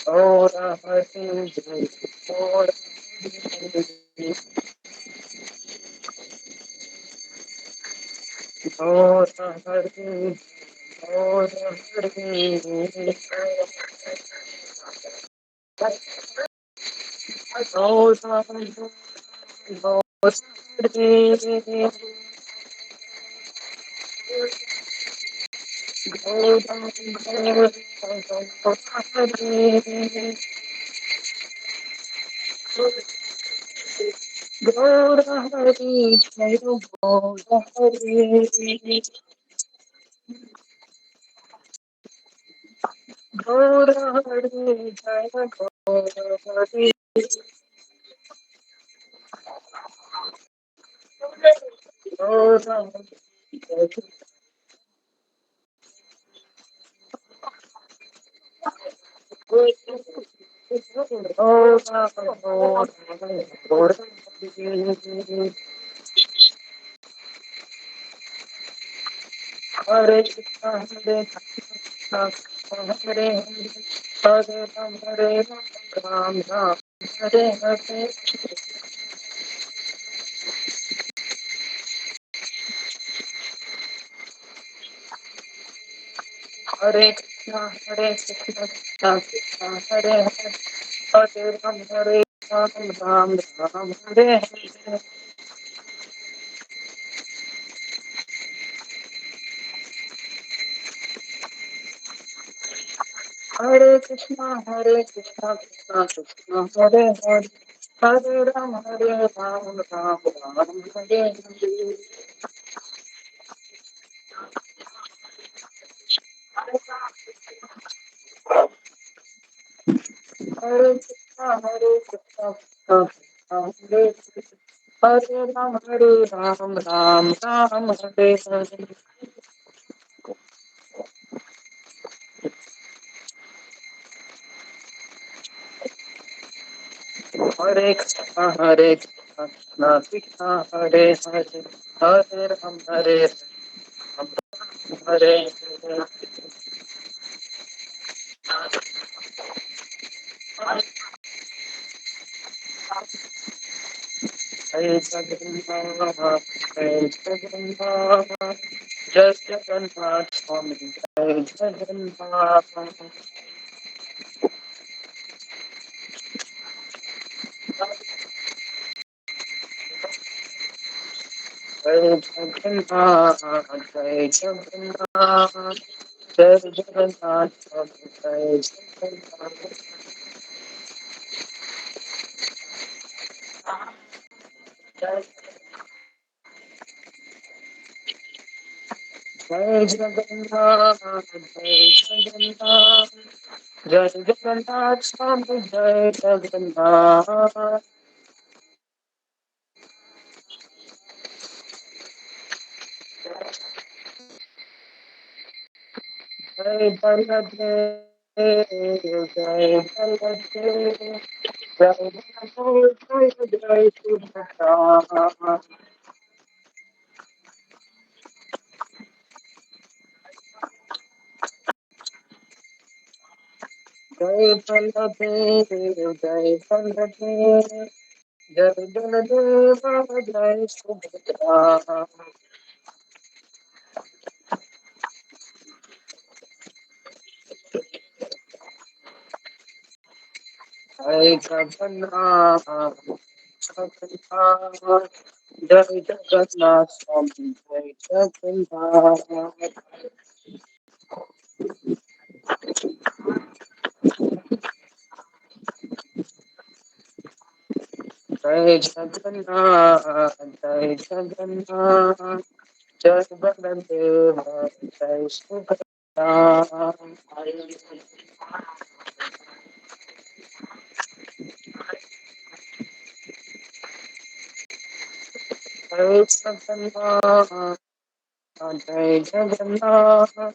गौर हरि, जय गौर हरि, गौर हरि, गौर हरि, गौर हरि, गौर हरि, गौर हरि, जय गौर हरि, गौर हरि, जय गौर हरि, गौर हरि, हरे कृष्णा हरे कृष्णा कृष्णा हरे हरे, हरे राम राम हरे हरे, हरे कृष्णा कृष्णा कृष्णा हरे हरे, हरे राम राम हरे हरे, हरे कृष्णा कृष्णा कृष्णा हरे हरे, हरे राम राम राम हरे हरे, हरे कृष्णा कृष्णा कृष्णा हरे हरे, हरे राम राम हरे हरे, हरे कृष्णा कृष्णा कृष्णा हरे हरे, हरे राम हरे हरे, जय जगन्नाथ, जय जगन्नाथ, जय जगन्नाथ स्वामी, जय जगन्नाथ, जय जगन्नाथ, जय जगन्नाथ, जय जगन्नाथ स्वामी, जय जगन्नाथ, जय जगन्नाथ, जय जगन्नाथ, जय जगन्नाथ स्वामी, जय जगन्नाथ, जय बलदेव, जय बलदेव, जय बलदेव, जय सुभद्रा, जय बलदेव जय बलदेव जय बलदेव जय सुभद्रा जय जगन्नाथ जगन्नाथ जय जगन्नाथ स्वामी जय जगन्नाथ जय जगन्नाथ जय जगन्नाथ जय बलदेव जय सुभद्रा जय जगन्नाथ जय जगन्नाथ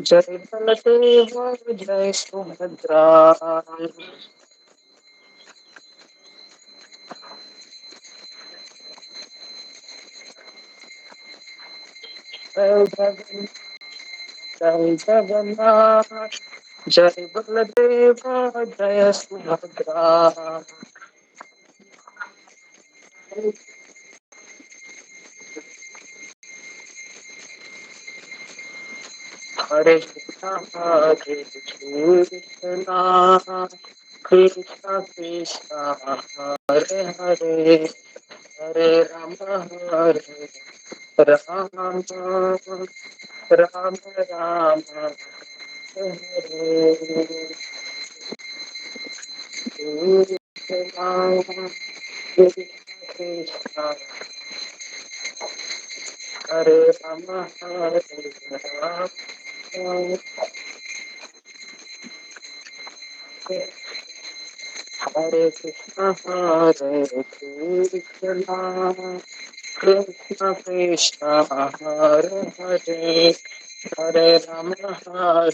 जय बलदेव जय सुभद्रा जय जगन्नाथ जय जगन्नाथ जय बलदेव जय सुभद्रा हरे कृष्णा कृष्णा कृष्णा हरे हरे हरे राम हरे राम राम राम हरे हरे कृष्णा हरे राम हरे कृष्णा कृष्णा कृष्णा हरे हरे हरे राम राम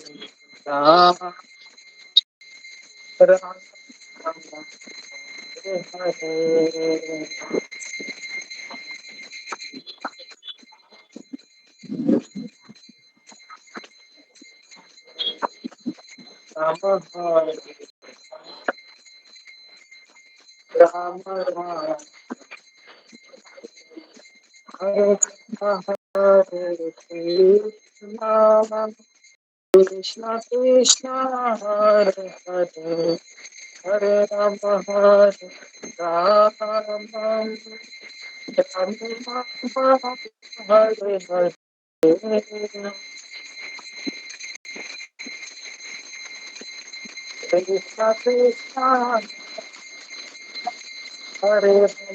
राम हरे हरे राम राम राम हरे कृष्णा कृष्णा हरे हरे हरे राम राम हरे हरे कृष्णा कृष्णा हरे हरे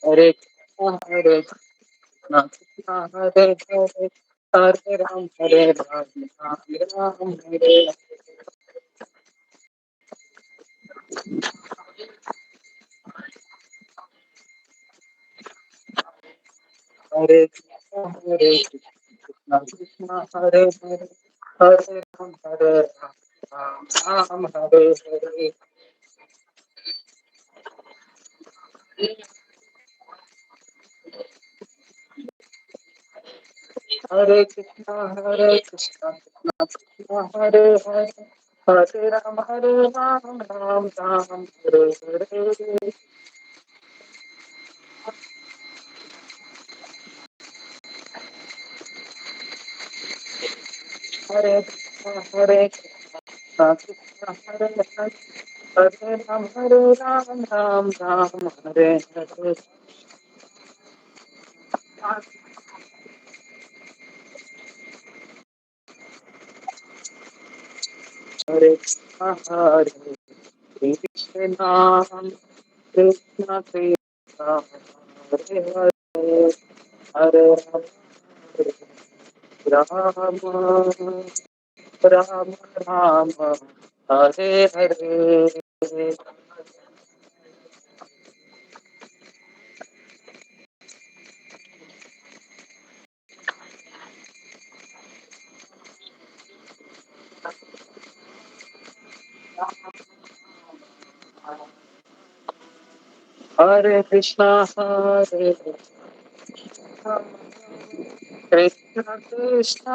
हरे हरे कृष्णा कृष्णा हरे हरे हरे राम राम राम हरे हरे कृष्णा कृष्णा हरे हरे हरे राम हरे हरे हरे कृष्णा कृष्णा कृष्णा हरे हरे हरे राम राम राम हरे हरे हरे कृष्णा कृष्णा हरे हरे हरे राम राम हरे हरे हरे कृष्णा कृष्णा कृष्णा हरे हरे हरे राम राम राम हरे हरे हरे कृष्णा कृष्ण कृष्ण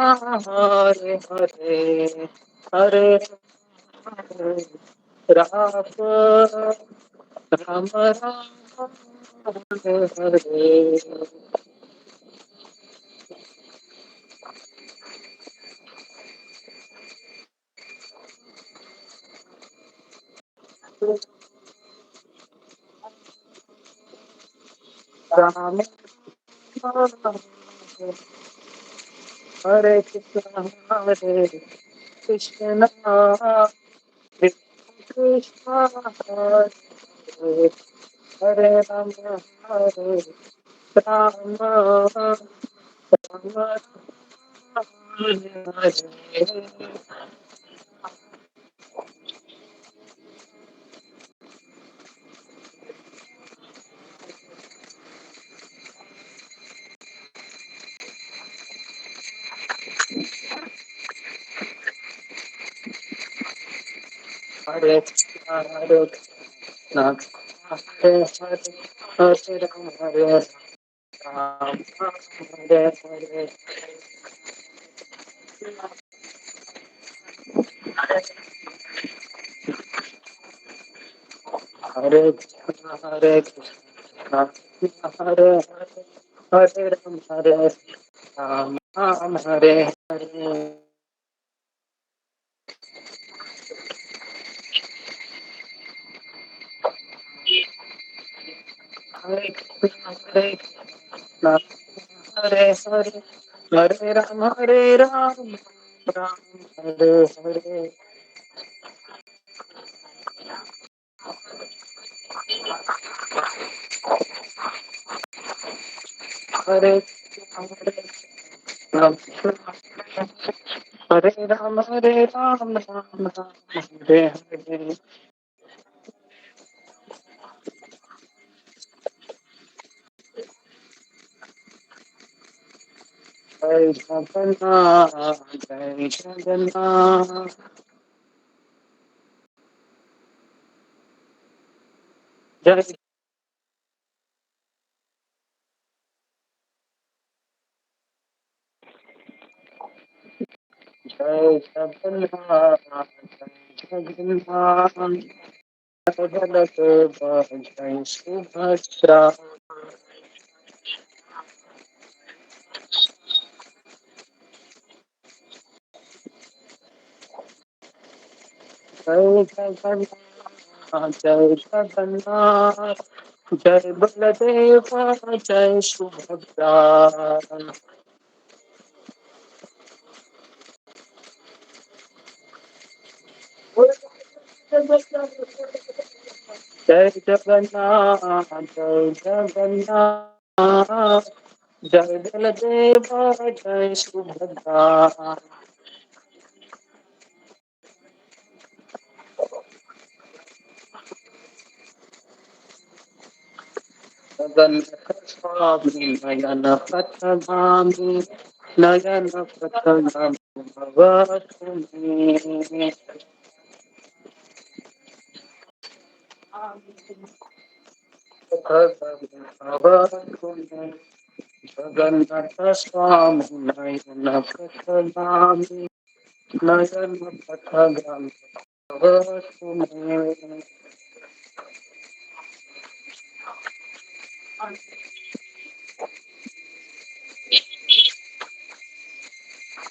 हरे हरे हरे राम राम हरे हरे राम हरे कृष्ण कृष्ण कृष्ण हरे हरे राम हरे राम राम हरे हरे कृष्ण हरे हरे हरे राम हरे राम हरे हरे हरे कृष्ण हरे कृष्ण हरे हरे हरे राम राम हरे हरे हरे कृष्ण हरे हरे हरे राम राम हरे हरे हरे राम हरे राम राम राम हरे हरे जय जगन्नाथ जय जगन्नाथ जय जय जगन्नाथ जय जगन्नाथ जय सुभद्रा जय जगन्नाथ जय जगन्नाथ जय बलदेव जय सुभद्रा जय जगन्नाथ जय जगन्नाथ जय बलदेव जय सुभद्रा जगन्नाथ स्वामी नयन पथगामी नयन पथगामी भवतु मे भवतु मे जगन्नाथ स्वामी नयन पथगामी नयन पथगामी भवतु मे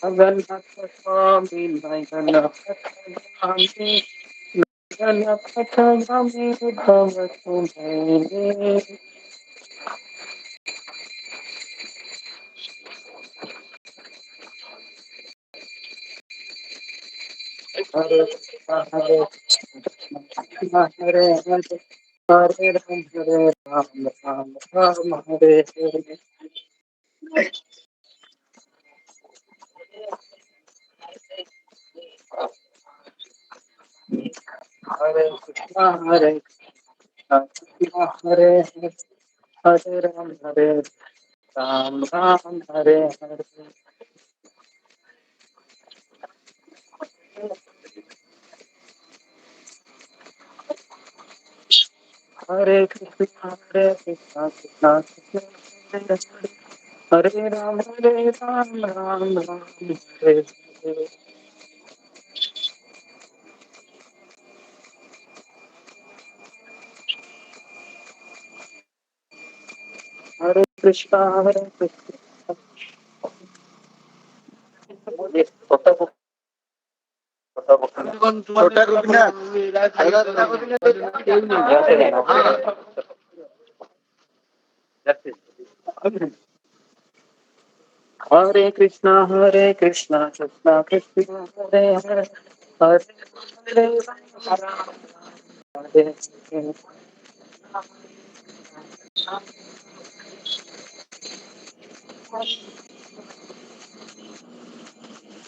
जगन्नाथ स्वामी नयन पथगामी नयन पथगामी भवतु मे हरे हरे हरे हरे हरे राम राम राम हरे हरे हरे कृष्णा हरे कृष्णा हरे हरे हरे राम राम हरे हरे हरे कृष्णा कृष्णा कृष्णा हरे हरे हरे राम राम राम हरे हरे। हरे कृष्णा छोटा गोपीनाथ हरे कृष्णा कृष्णा कृष्णा हरे हरे हरे राम हरे हरे।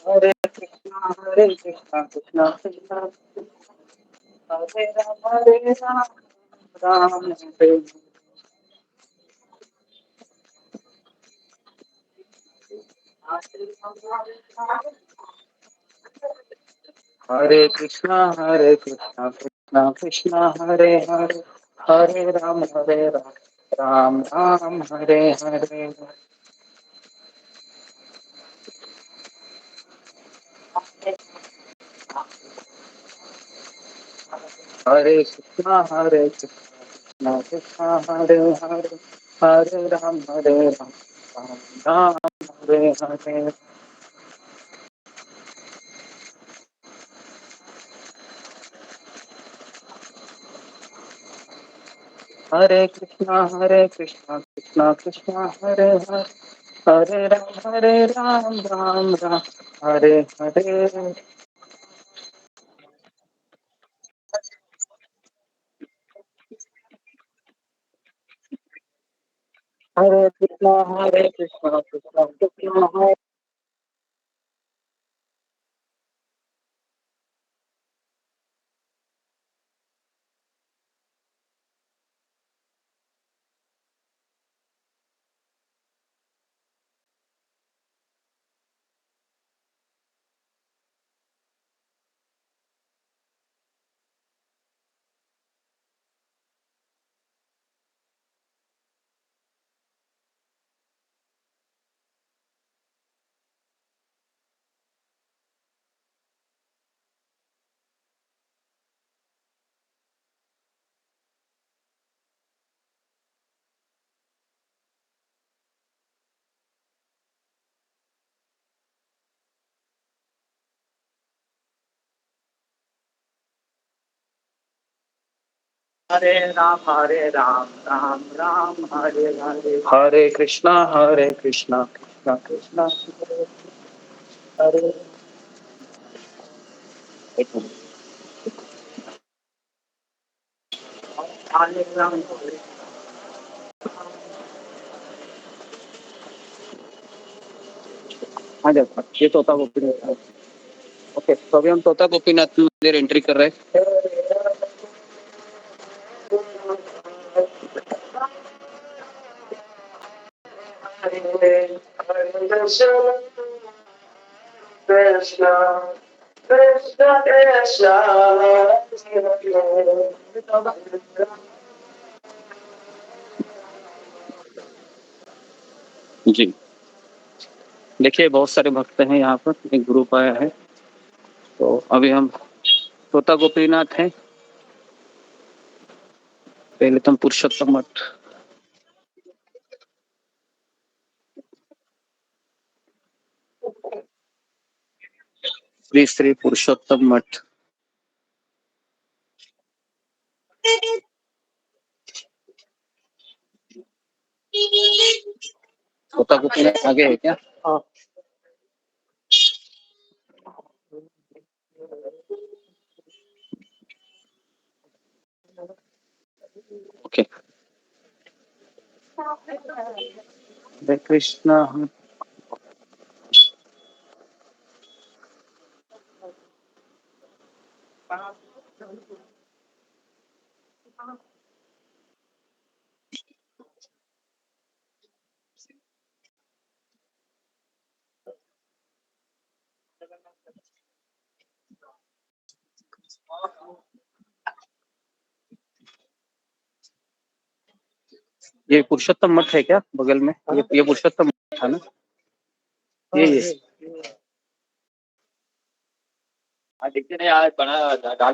हरे कृष्णा कृष्णा कृष्णा हरे राम राम हरे हरे कृष्णा कृष्णा कृष्णा हरे हरे हरे राम राम राम हरे हरे। हरे कृष्णा कृष्णा हरे हरे हरे राम राम राम हरे हरे। हरे कृष्णा कृष्णा कृष्णा हरे हरे हरे राम राम राम हरे हरे। हरे कृष्णा कृष्णा कृष्णा हरे। हरे राम राम हरे हरे हरे कृष्णा कृष्णा कृष्णा हरे। हरे राम आ जाओ ये तोता गोपीनाथ। ओके तो अभी हम तोता गोपीनाथ मंदिर एंट्री कर रहे हैं। कृष्णा कृष्णा कृष्णा जी देखिए बहुत सारे भक्त हैं यहाँ पर एक ग्रुप आया है। तो अभी हम तोता गोपीनाथ हैं पहले तो हम पुरुषोत्तम मठ श्री श्री पुरुषोत्तम मठ तोता गोपीनाथ आगे है क्या? हाँ ओके। हरे कृष्णा। ये पुरुषोत्तम मठ है क्या बगल में? ये पुरुषोत्तम था ना, ये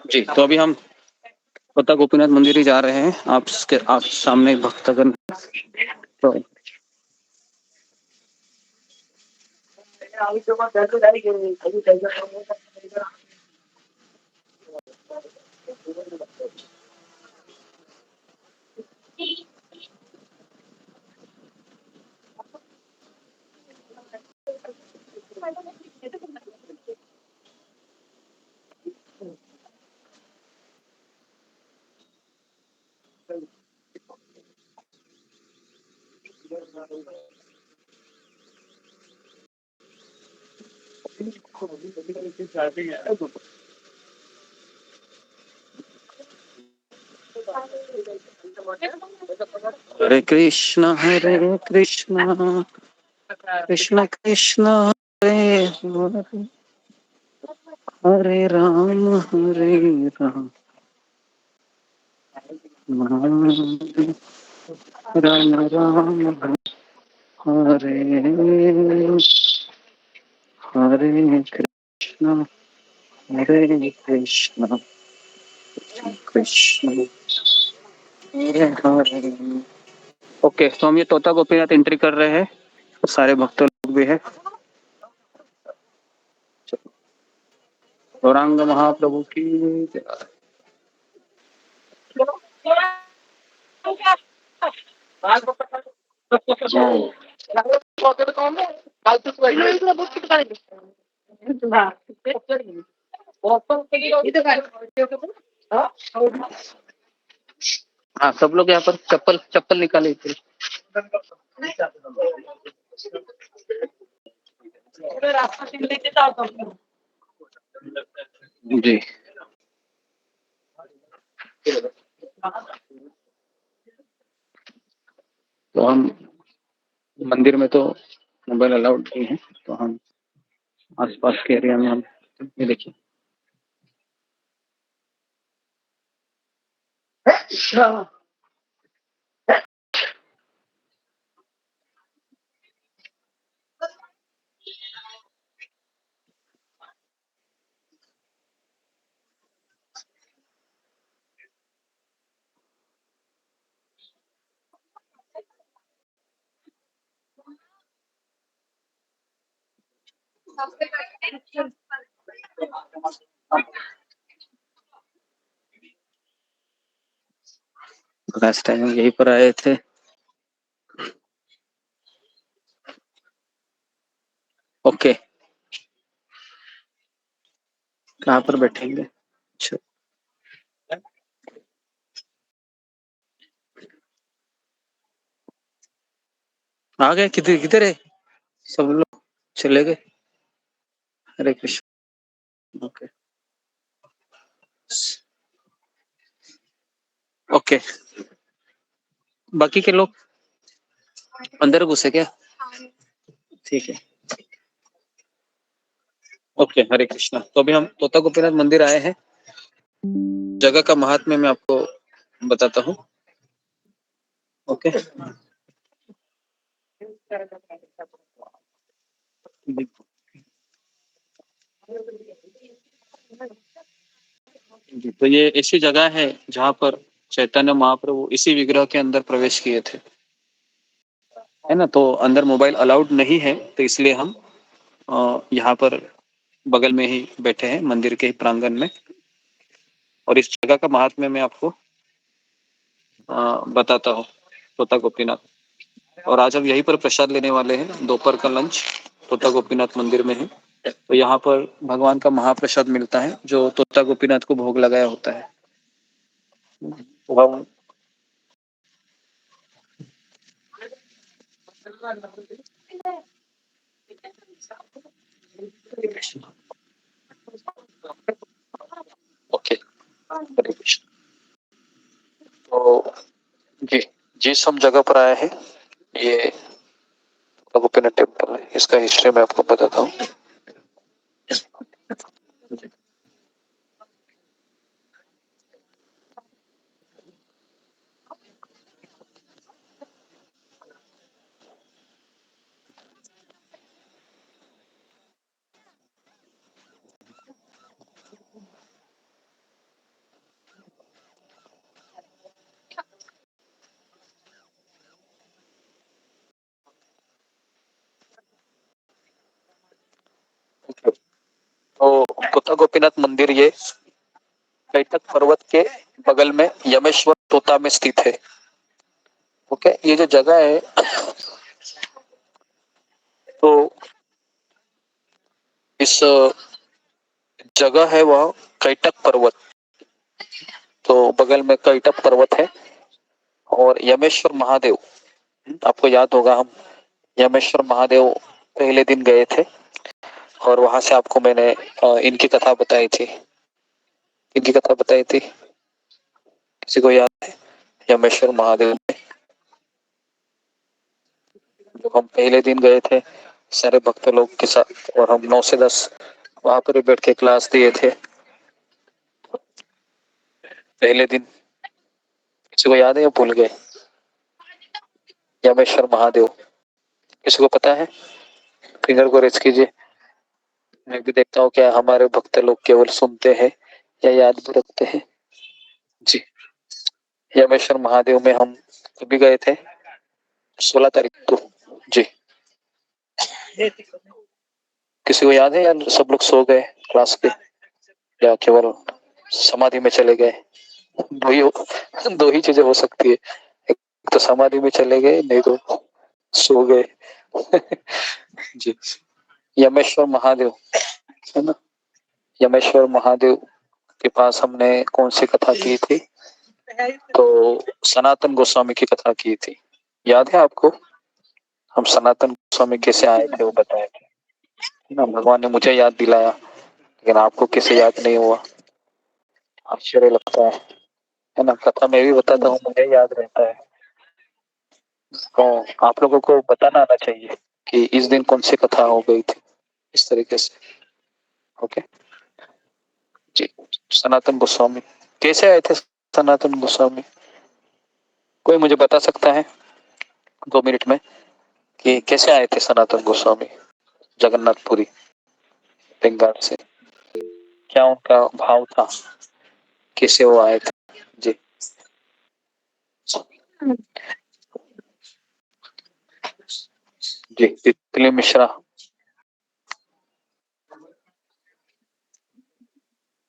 जी। तो अभी हम तोता गोपीनाथ मंदिर ही जा रहे हैं। आप सामने भक्तगण तो हरे कृष्ण कृष्ण कृष्ण हरे हरे, हरे राम राम राम हरे हरे कृष्ण हरे कृष्ण कृष्ण हरे हरे। ओके, तो हम ये तोता गोपीनाथ एंट्री कर रहे हैं, सारे भक्त लोग भी है। गौरांग महाप्रभु की जय। हाँ, सब लोग यहाँ पर चप्पल चप्पल निकाले थे। जी, तो हम मंदिर में तो मोबाइल अलाउड नहीं है, तो हम आसपास के एरिया में हम ये देखिए। लास्ट टाइम हम यहीं पर आए थे। ओके, कहाँ पर बैठेंगे? अच्छा, आ गए? किधर किधर है? सब लोग चले गए। हरे कृष्ण। ओके ओके, बाकी के लोग अंदर घुसे क्या? ठीक है, ओके। हरे कृष्णा। तो अभी हम तोता गोपीनाथ मंदिर आए हैं। जगह का महात्म्य मैं आपको बताता हूँ। ओके, तो ये ऐसी जगह है जहाँ पर चैतन्य महाप्रभु इसी विग्रह के अंदर प्रवेश किए थे, है ना। तो अंदर मोबाइल अलाउड नहीं है, तो इसलिए हम यहाँ पर बगल में ही बैठे हैं मंदिर के ही प्रांगण में। और इस जगह का महात्म्य मैं आपको बताता हूँ, तोता गोपीनाथ। और आज हम यहीं पर प्रसाद लेने वाले हैं। दोपहर का लंच तोता गोपीनाथ मंदिर में है। तो यहाँ पर भगवान का महाप्रसाद मिलता है जो तोता गोपीनाथ को भोग लगाया होता है। तो हम ओके, हरे कृष्ण। तो जी, जिस हम जगह पर आए हैं ये गोपीनाथ टेम्पल है। इसका हिस्ट्री मैं आपको बताता हूँ। तोता गोपीनाथ मंदिर ये कैटक पर्वत के बगल में यमेश्वर तोता में स्थित है। ओके, ये जो जगह है तो इस जगह है वह कैटक पर्वत, तो बगल में कैटक पर्वत है। और यमेश्वर महादेव, आपको याद होगा हम यमेश्वर महादेव पहले दिन गए थे और वहां से आपको मैंने इनकी कथा बताई थी। इनकी कथा बताई थी, किसी को याद है? यमेश्वर महादेव में तो हम पहले दिन गए थे सारे भक्त लोग के साथ, और हम 9 से 10 वहां पर बैठ के क्लास दिए थे पहले दिन। किसी को याद है या भूल गए? यमेश्वर महादेव किसी को पता है? फिंगर को रेज कीजिए। मैं भी देखता हूँ क्या हमारे भक्त लोग केवल सुनते हैं या याद भी रखते हैं। जी, यमेश्वर महादेव में हम कभी गए थे? 16 तारीख को। जी, किसी को याद है या सब लोग सो गए क्लास के, या केवल समाधि में चले गए? दो ही चीजें हो सकती है, एक तो समाधि में चले गए, नहीं तो सो गए। जी, यमेश्वर महादेव है ना, यमेश्वर महादेव के पास हमने कौन सी कथा की थी? तो सनातन गोस्वामी की कथा की थी, याद है आपको? हम सनातन गोस्वामी कैसे आए थे वो बताए थे ना, भगवान ने मुझे याद दिलाया, लेकिन आपको कैसे याद नहीं हुआ? आश्चर्य लगता है ना। कथा मैं भी बताता हूँ, मुझे याद रहता है, तो आप लोगों को बताना आना चाहिए कि इस दिन कौन सी कथा हो गई थी, इस तरीके से। ओके जी, सनातन गोस्वामी कैसे आए थे? सनातन गोस्वामी कोई मुझे बता सकता है 2 मिनट में कि कैसे आए थे सनातन गोस्वामी जगन्नाथपुरी बंगाल से? क्या उनका भाव था, कैसे वो आए थे? जी जी, तितली मिश्रा।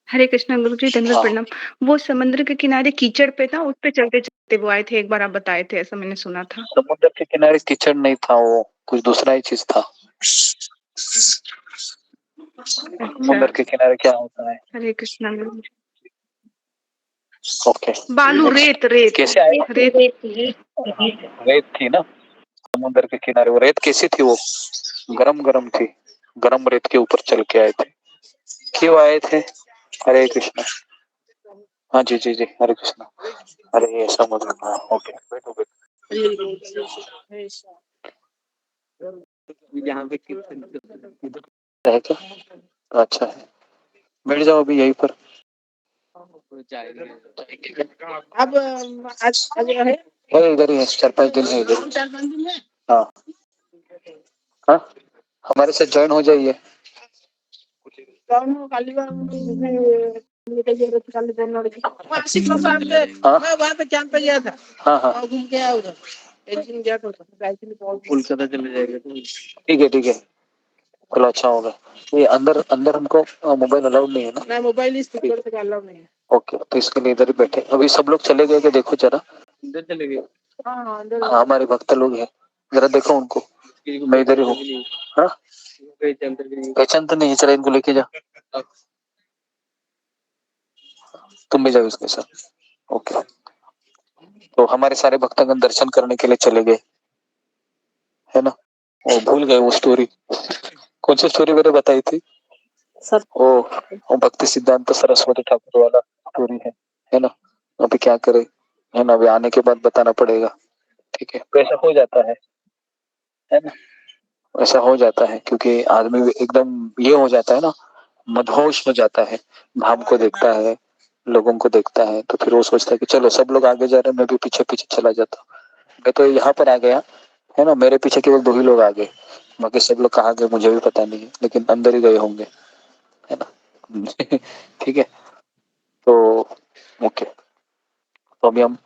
हरे कृष्णा गुरु जी, धन्यवाद, हाँ, प्रणाम। वो समुद्र के किनारे कीचड़ पे था, उस पे चलते चलते वो आए थे, एक बार आप बताए थे, ऐसा मैंने सुना था। समुद्र के किनारे कीचड़ नहीं था, वो कुछ दूसरा ही चीज था। समुद्र के किनारे क्या होता है? हरे कृष्णा गुरु जी। ओके, बालू, रेत रेत कैसे आए? रेत रेत थी ना समुद्र के किनारे, वो रेत कैसी थी? वो गरम गरम थी, गरम रेत के ऊपर चल के आए थे। क्यों आए थे? हरे कृष्णा। हाँ जी जी जी, हरे कृष्णा। अरे ये समुद्र, हाँ ओके, बैठो बैठो। यहाँ पे है क्या? अच्छा है, बैठ जाओ अभी यहीं पर। अब आज रहे अरे इधर ही है, 4-5 दिन है इधर। हाँ हाँ, हमारे साथ ज्वाइन हो जाइए। हाँ मैं वहाँ पे कैंप पे गया था, हाँ हाँ, और घूम के आया उधर। एक दिन गया था कोलकाता चले जाएगा। ठीक है ठीक है, चलो अच्छा होगा। ये अंदर अंदर हमको मोबाइल अलाउड नहीं है ना? मैं मोबाइल स्पीकर से अलाउ नहीं है। ओके, तो इसके लिए इधर ही बैठे। अभी सब लोग चले गए क्या? देखो जरा, इधर चले गए। हाँ अंदर हाँ, हमारे भक्त लोग हैं, जरा देखो उनको। मैं इधर ही हूँ। हाँ, पहचान तो नहीं, चला इनको लेके जा, तुम भी जाओ इसके साथ। ओके, तो हमारे सारे भक्तगण दर्शन करने के लिए चले गए, है ना? वो भूल गए वो स्टोरी, कौन सी स्टोरी मैंने बताई थी? सब वो भक्ति सिद्धांत सरस्वती ठाकुर वाला स्टोरी है ना? अभी क्या करे, है ना? अभी आने के बाद बताना पड़ेगा। ठीक है, तो ऐसा हो जाता है ना? ऐसा हो जाता है क्योंकि आदमी एकदम ये हो जाता है ना, मदहोश हो जाता है, भाव को देखता है, लोगों को देखता है, तो फिर वो सोचता है कि चलो सब लोग आगे जा रहे हैं, मैं भी पीछे पीछे चला जाता हूँ। मैं तो यहाँ पर आ गया, है ना? मेरे पीछे केवल 2 ही लोग आ गए, बाकी सब लोग कहाँ गए मुझे भी पता नहीं है, लेकिन अंदर ही गए होंगे, है ना? ठीक है, तो ओके, तो अभी हम,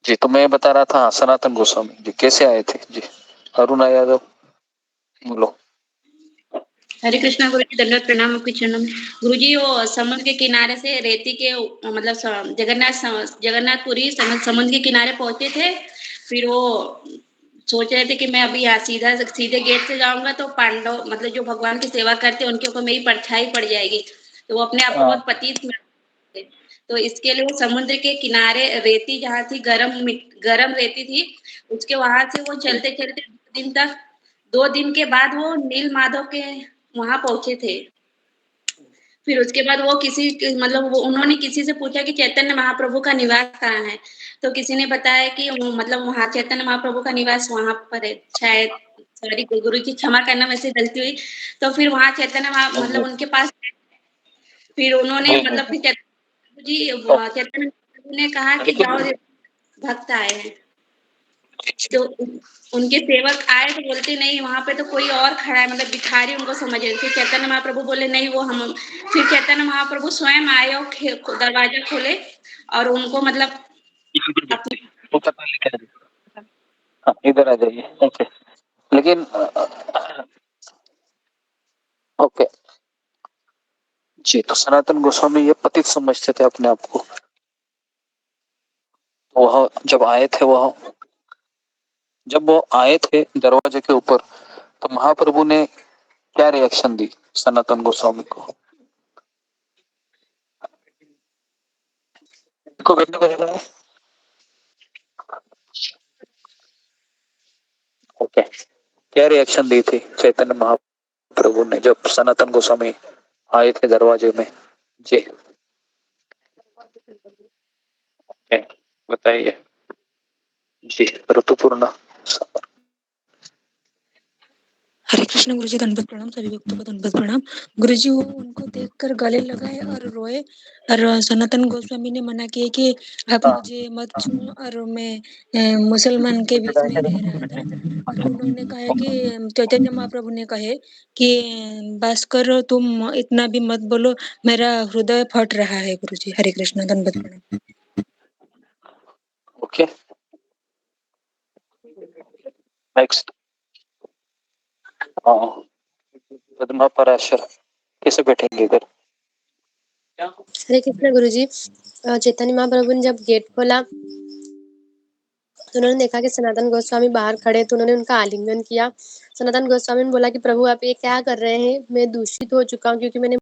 जी तो मैं बता रहा था सनातन गोस्वामी जी कैसे आए थे। जी, अरुणा यादव बोलो। हरे कृष्णा गुरु जी, दंडवत प्रणाम आपके चरणों में। गुरु जी, वो समुद्र के किनारे से रेती के मतलब जगन्नाथपुरी समुद्र के किनारे पहुंचे थे। फिर वो सोच रहे थे कि मैं अभी यहाँ सीधे गेट से जाऊंगा तो पांडव मतलब जो भगवान की सेवा करते हैं उनके ऊपर मेरी परछाई पड़ जाएगी, तो वो अपने आप को बहुत पतित थे। तो इसके लिए वो समुद्र के किनारे रेती जहाँ थी, गरम रेती थी, उसके वहां से वो चलते चलते 2 दिन के बाद वो नील माधव के वहां पहुंचे थे। फिर उसके बाद वो उन्होंने किसी से पूछा कि चैतन्य महाप्रभु का निवास कहाँ है, तो किसी ने बताया कि मतलब वहाँ चैतन्य महाप्रभु का निवास वहां पर है शायद। सॉरी गुरु जी, क्षमा करना, वैसे गलती हुई। तो फिर वहां मतलब उनके पास, फिर उन्होंने मतलब फिर चैतन्य महाप्रभु ने कहा कि जाओ, भक्त आए हैं। तो उनके सेवक आए तो बोलते नहीं, वहां पे तो कोई और खड़ा है, मतलब भिखारी उनको समझ रहे। फिर चैतन्य महाप्रभु बोले नहीं वो हम। फिर चैतन्य महाप्रभु स्वयं आए और दरवाजा खोले और उनको मतलब हाँ, इधर आ जाइए। ओके, लेकिन ओके जी, तो सनातन गोस्वामी ये पतित समझते थे अपने आप को। वह जब वो आए थे दरवाजे के ऊपर, तो महाप्रभु ने क्या रिएक्शन दी सनातन गोस्वामी को? ओके, क्या रिएक्शन दी थी चैतन्य महाप्रभु ने जब सनातन गोस्वामी आए थे दरवाजे में? जी ओके, बताइए जी। ऋतुपूर्णा। हरे कृष्ण गुरुजी, दंडवत प्रणाम, सभी भक्तों को दंडवत प्रणाम। गुरुजी वो उनको देखकर गले लगाए और रोए, और सनातन गोस्वामी ने मना किया कि आप मुझे मत छूओ, और मैं मुसलमान के बीच में रह रहा था। और उन्होंने कहा कि चैतन्य महाप्रभु ने कहे कि बस करो, तुम इतना भी मत बोलो, मेरा हृदय फट रहा है। गुरुजी हरे कृष्ण, दंडवत प्रणाम। Okay, next. पद्मा पराशर कैसे बैठेंगे इधर? हरे कृष्ण गुरुजी, चैतन्य महाप्रभु ने जब गेट खोला तो उन्होंने देखा कि सनातन गोस्वामी बाहर खड़े, तो उन्होंने उनका आलिंगन किया। सनातन गोस्वामी ने बोला कि प्रभु आप ये क्या कर रहे हैं, मैं दूषित हो चुका हूँ क्योंकि मैंने